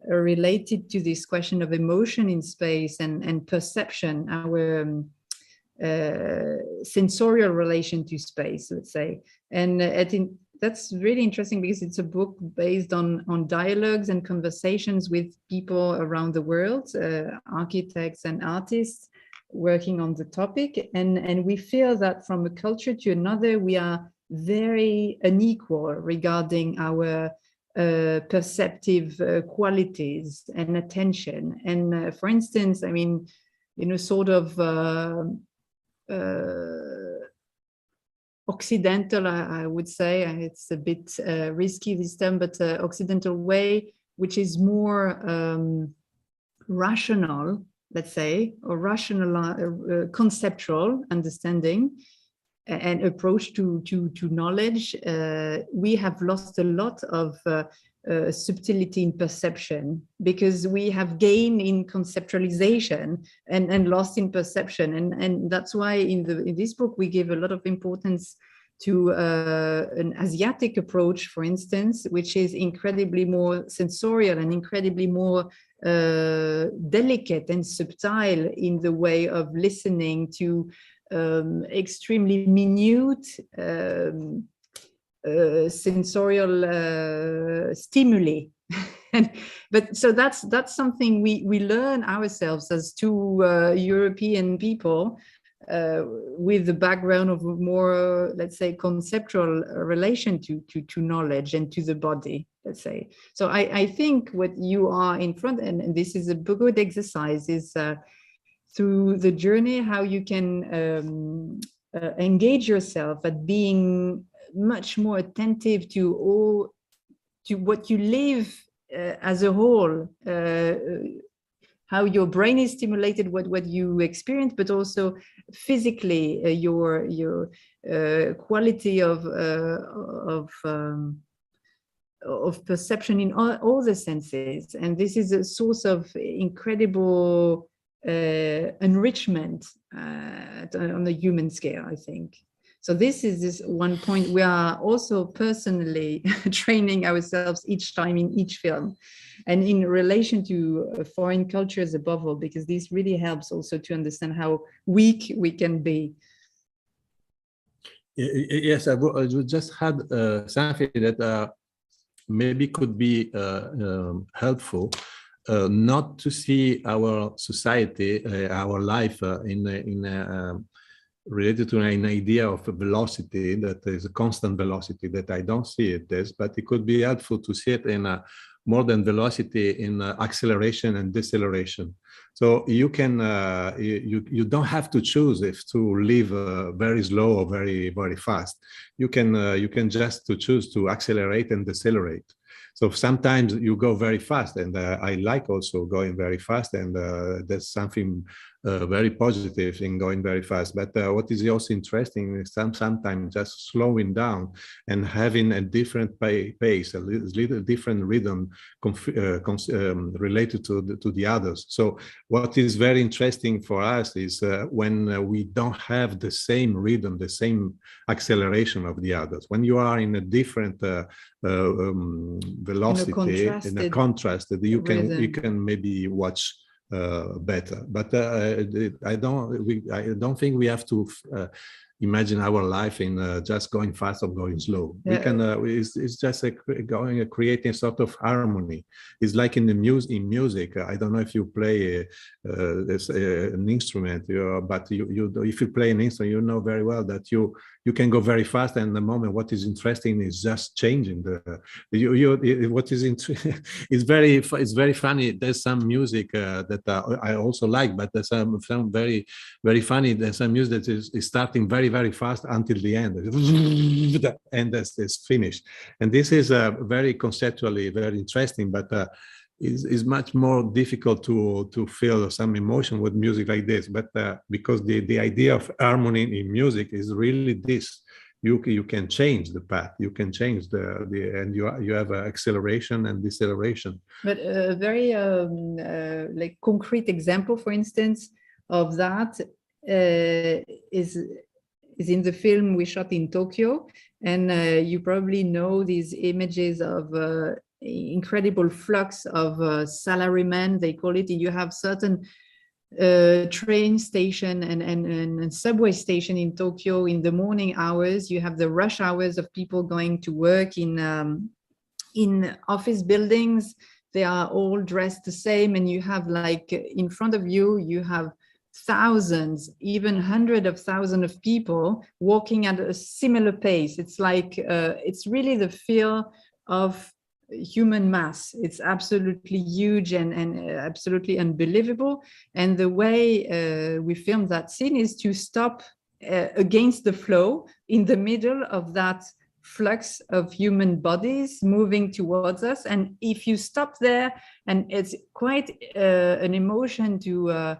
related to this question of emotion in space and perception, our sensorial relation to space, let's say. And I think that's really interesting because it's a book based on dialogues and conversations with people around the world, architects and artists working on the topic. And we feel that from a culture to another, we are very unequal regarding our perceptive qualities and attention. And for instance, I mean, you know, sort of Occidental, I would say, and it's a bit risky this term, but Occidental way, which is more rational, let's say, or rational, conceptual understanding and approach to knowledge. We have lost a lot of subtlety in perception because we have gained in conceptualization and lost in perception, and that's why in this book we give a lot of importance to an Asiatic approach, for instance, which is incredibly more sensorial and incredibly more delicate and subtle in the way of listening to extremely minute sensorial stimuli. But so that's something we learn ourselves as two European people with the background of more, let's say, conceptual relation to knowledge and to the body, let's say. So I think what you are in front, and this is a good exercise, is through the journey how you can engage yourself at being much more attentive to what you live as a whole, how your brain is stimulated, what you experience, but also physically your quality of perception in all the senses. And this is a source of incredible enrichment on the human scale, I think. So this is this one point. We are also personally training ourselves each time in each film, and in relation to foreign cultures above all, because this really helps also to understand how weak we can be. Yes, I would just had something that maybe could be helpful. Not to see our society, our life related to an idea of a velocity that is a constant velocity, that I don't see it as, but it could be helpful to see it in a more than velocity, in acceleration and deceleration. So you can you don't have to choose if to live very slow or very fast. You can just to choose to accelerate and decelerate. So sometimes you go very fast, and I like also going very fast, and that's something very positive in going very fast. But what is also interesting is sometimes just slowing down and having a different pace, a little different rhythm related to the others. So what is very interesting for us is when we don't have the same rhythm, the same acceleration of the others. When you are in a different velocity, in a contrast, that you can maybe watch better. But I don't think we have to imagine our life in just going fast or going slow. We can. It's just creating sort of harmony. It's like in the music. I don't know if you play an instrument, but if you play an instrument, you know very well that you can go very fast, and the moment what is interesting is just changing what is it's very funny. There's some music that I also like, but there's some very funny. There's some music that is starting very fast until the end, and it's finished. And this is very conceptually very interesting, but is much more difficult to feel some emotion with music like this. But because the idea of harmony in music is really this: you can change the path, you can change and you have acceleration and deceleration. But a very like concrete example, for instance, of that is in the film we shot in Tokyo, and you probably know these images of incredible flux of salarymen, they call it. You have certain train station and subway station in Tokyo in the morning hours. You have the rush hours of people going to work in office buildings. They are all dressed the same, and you have, like, in front of you, you have thousands, even hundreds of thousands of people walking at a similar pace. It's like it's really the feel of human mass. It's absolutely huge and absolutely unbelievable. And the way we filmed that scene is to stop against the flow in the middle of that flux of human bodies moving towards us. And if you stop there, and it's quite an emotion to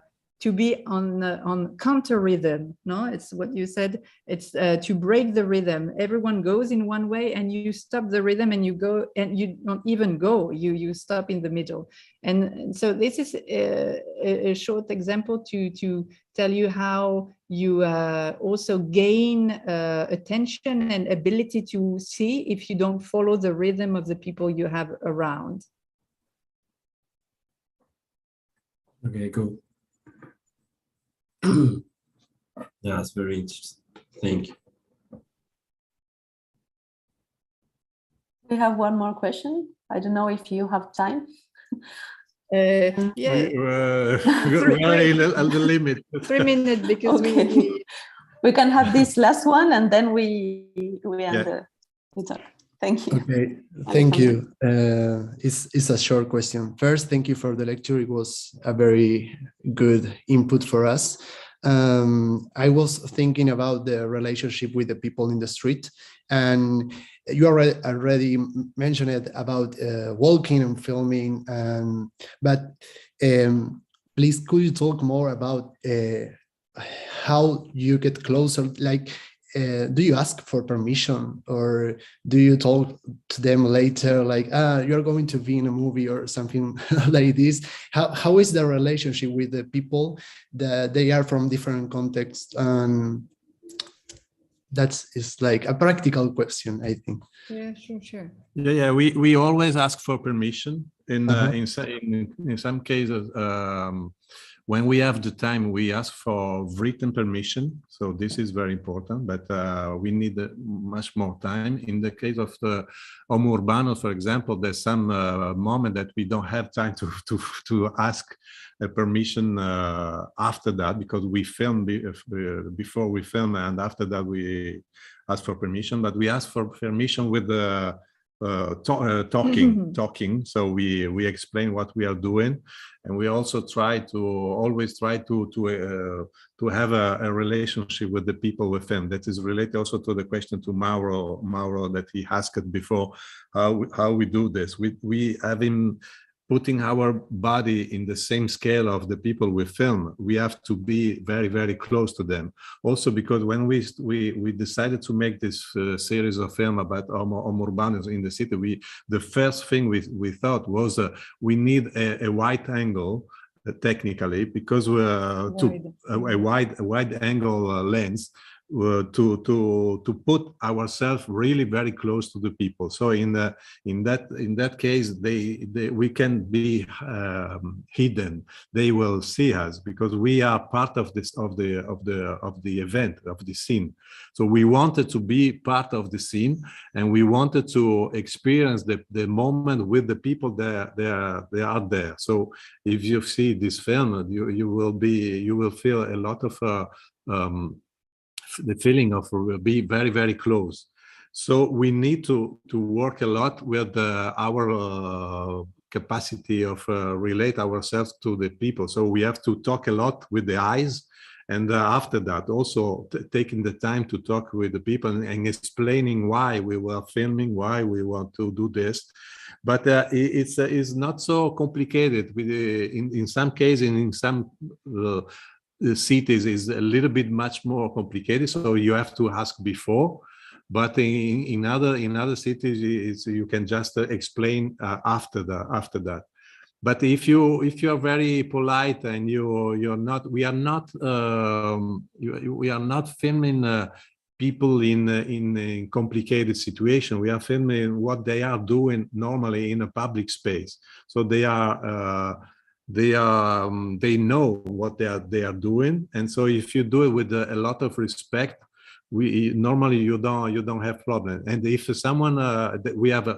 be on counter rhythm, no? It's what you said. It's to break the rhythm. Everyone goes in one way, and you stop the rhythm, and you go, and you don't even go. You stop in the middle. And so this is a short example to tell you how you also gain attention and ability to see if you don't follow the rhythm of the people you have around. Okay, cool. Yeah, it's very interesting. Thank you. We have one more question. I don't know if you have time. Yeah. We're at the limit. 3 minutes, because okay. We can have this last one, and then we end the talk. Thank you. Okay, thank you. It's a short question. First, thank you for the lecture. It was a very good input for us. I was thinking about the relationship with the people in the street, and you already mentioned it about walking and filming. But please, could you talk more about how you get closer? Like, do you ask for permission, or do you talk to them later, like, you're going to be in a movie or something like this? How is the relationship with the people that they are from different contexts? That is like a practical question, I think. Yeah, sure. Yeah. We always ask for permission. In some cases, when we have the time, we ask for written permission. So this is very important, but we need much more time. In the case of the Homo Urbanos, for example, there's some moment that we don't have time to ask a permission after that, because we film before we film, and after that we ask for permission. But we ask for permission with the talking. So we explain what we are doing, and we also always try to have a relationship with the people with them. That is related also to the question to Mauro that he asked before, how we do this. We have him putting our body in the same scale of the people we film. We have to be very, very close to them. Also because when we decided to make this series of film about Homo urbanus in the city, the first thing we thought was we need a wide angle, technically, because a wide angle lens to put ourselves really very close to the people. So in that case, we can be hidden. They will see us because we are part of the event, of the scene. So we wanted to be part of the scene, and we wanted to experience the moment with the people that they are there. So if you see this film, you will feel a lot of the feeling of be very, very close. So we need to work a lot with our capacity of relate ourselves to the people. So we have to talk a lot with the eyes, and after that also taking the time to talk with the people and explaining why we were filming, why we want to do this. But it's not so complicated. In some cases, in some cities is a little bit much more complicated, so you have to ask before. But in other cities, you can just explain after that. But if you are very polite and we are not filming people in a complicated situation. We are filming what they are doing normally in a public space. So they know what they are doing, and so if you do it with a lot of respect, normally you don't have problem. And if someone we have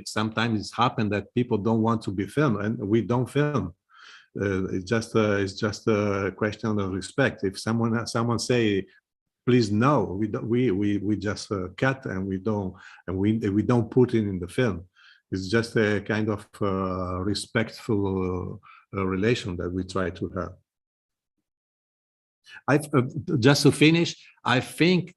sometimes it's happened that people don't want to be filmed, and we don't film. It's just a question of respect. If someone say, please no, we just cut, and we don't put it in the film. It's just a kind of respectful relation that we try to have. Just to finish, I think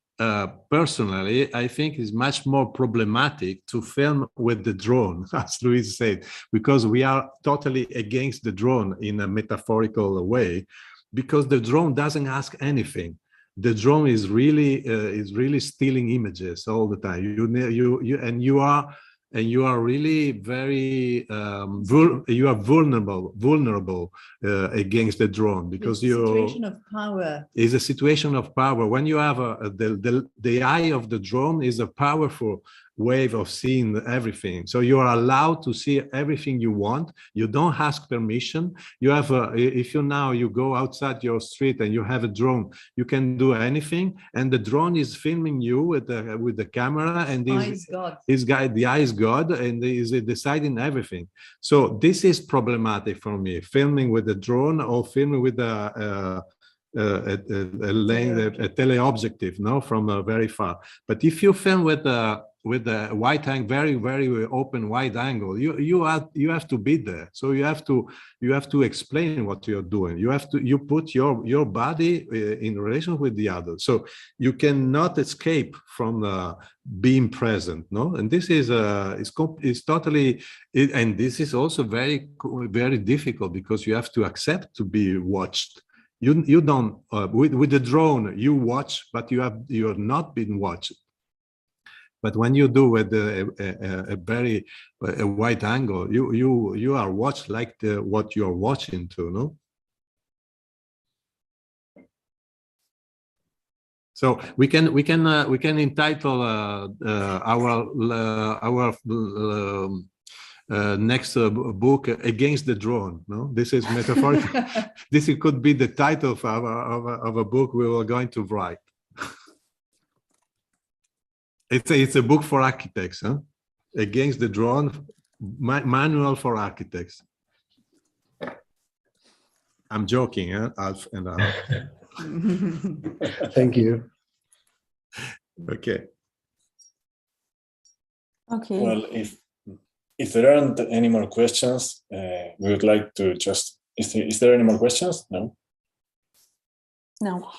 personally, I think it's much more problematic to film with the drone, as Luis said, because we are totally against the drone in a metaphorical way, because the drone doesn't ask anything. The drone is really stealing images all the time. You are really very vulnerable against the drone, because it's a situation of power. It's a situation of power. When you have the eye of the drone is a powerful wave of seeing everything. So you are allowed to see everything you want. You don't ask permission. You have if you go outside your street and you have a drone, you can do anything, and the drone is filming you with the camera, and the eye is God, and is deciding everything. So this is problematic for me, filming with the drone or filming with a teleobjective, no, from very far. But if you film with a wide angle, very, very open wide angle, you have to be there. So you have to explain what you're doing. You put your body in relation with the other. So you cannot escape from being present, no. And this is totally, and this is also very, very difficult, because you have to accept to be watched. You don't with the drone you watch, but you are not being watched. But when you do with a very wide angle, you are watched like what you are watching to, no. So we can entitle our next book "Against the Drone." No, this is metaphorical. This could be the title of a book we were going to write. It's a book for architects, huh? Against the Drone, manual for architects. I'm joking, huh? Alf and Alf. Thank you. Okay. Okay. Well, if there aren't any more questions, we would like to just. Is there any more questions? No. No.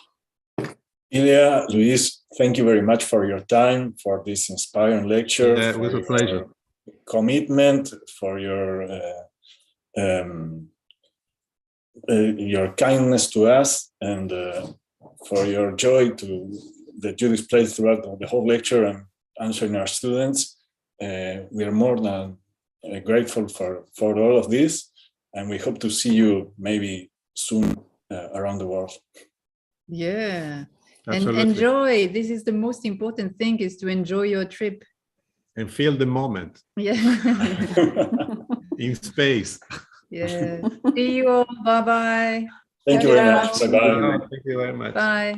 Ilia, Luis, thank you very much for your time, for this inspiring lecture. Yeah, it was a pleasure. Commitment, for your your kindness to us and for your joy that you displayed throughout the whole lecture and answering our students. We are more than grateful for all of this, and we hope to see you maybe soon around the world. Yeah. Absolutely. And enjoy. This is the most important thing, is to enjoy your trip. And feel the moment. Yeah. In space. Yeah. See you all. Bye-bye. Thank you very much. Bye-bye. Thank you very much. Bye.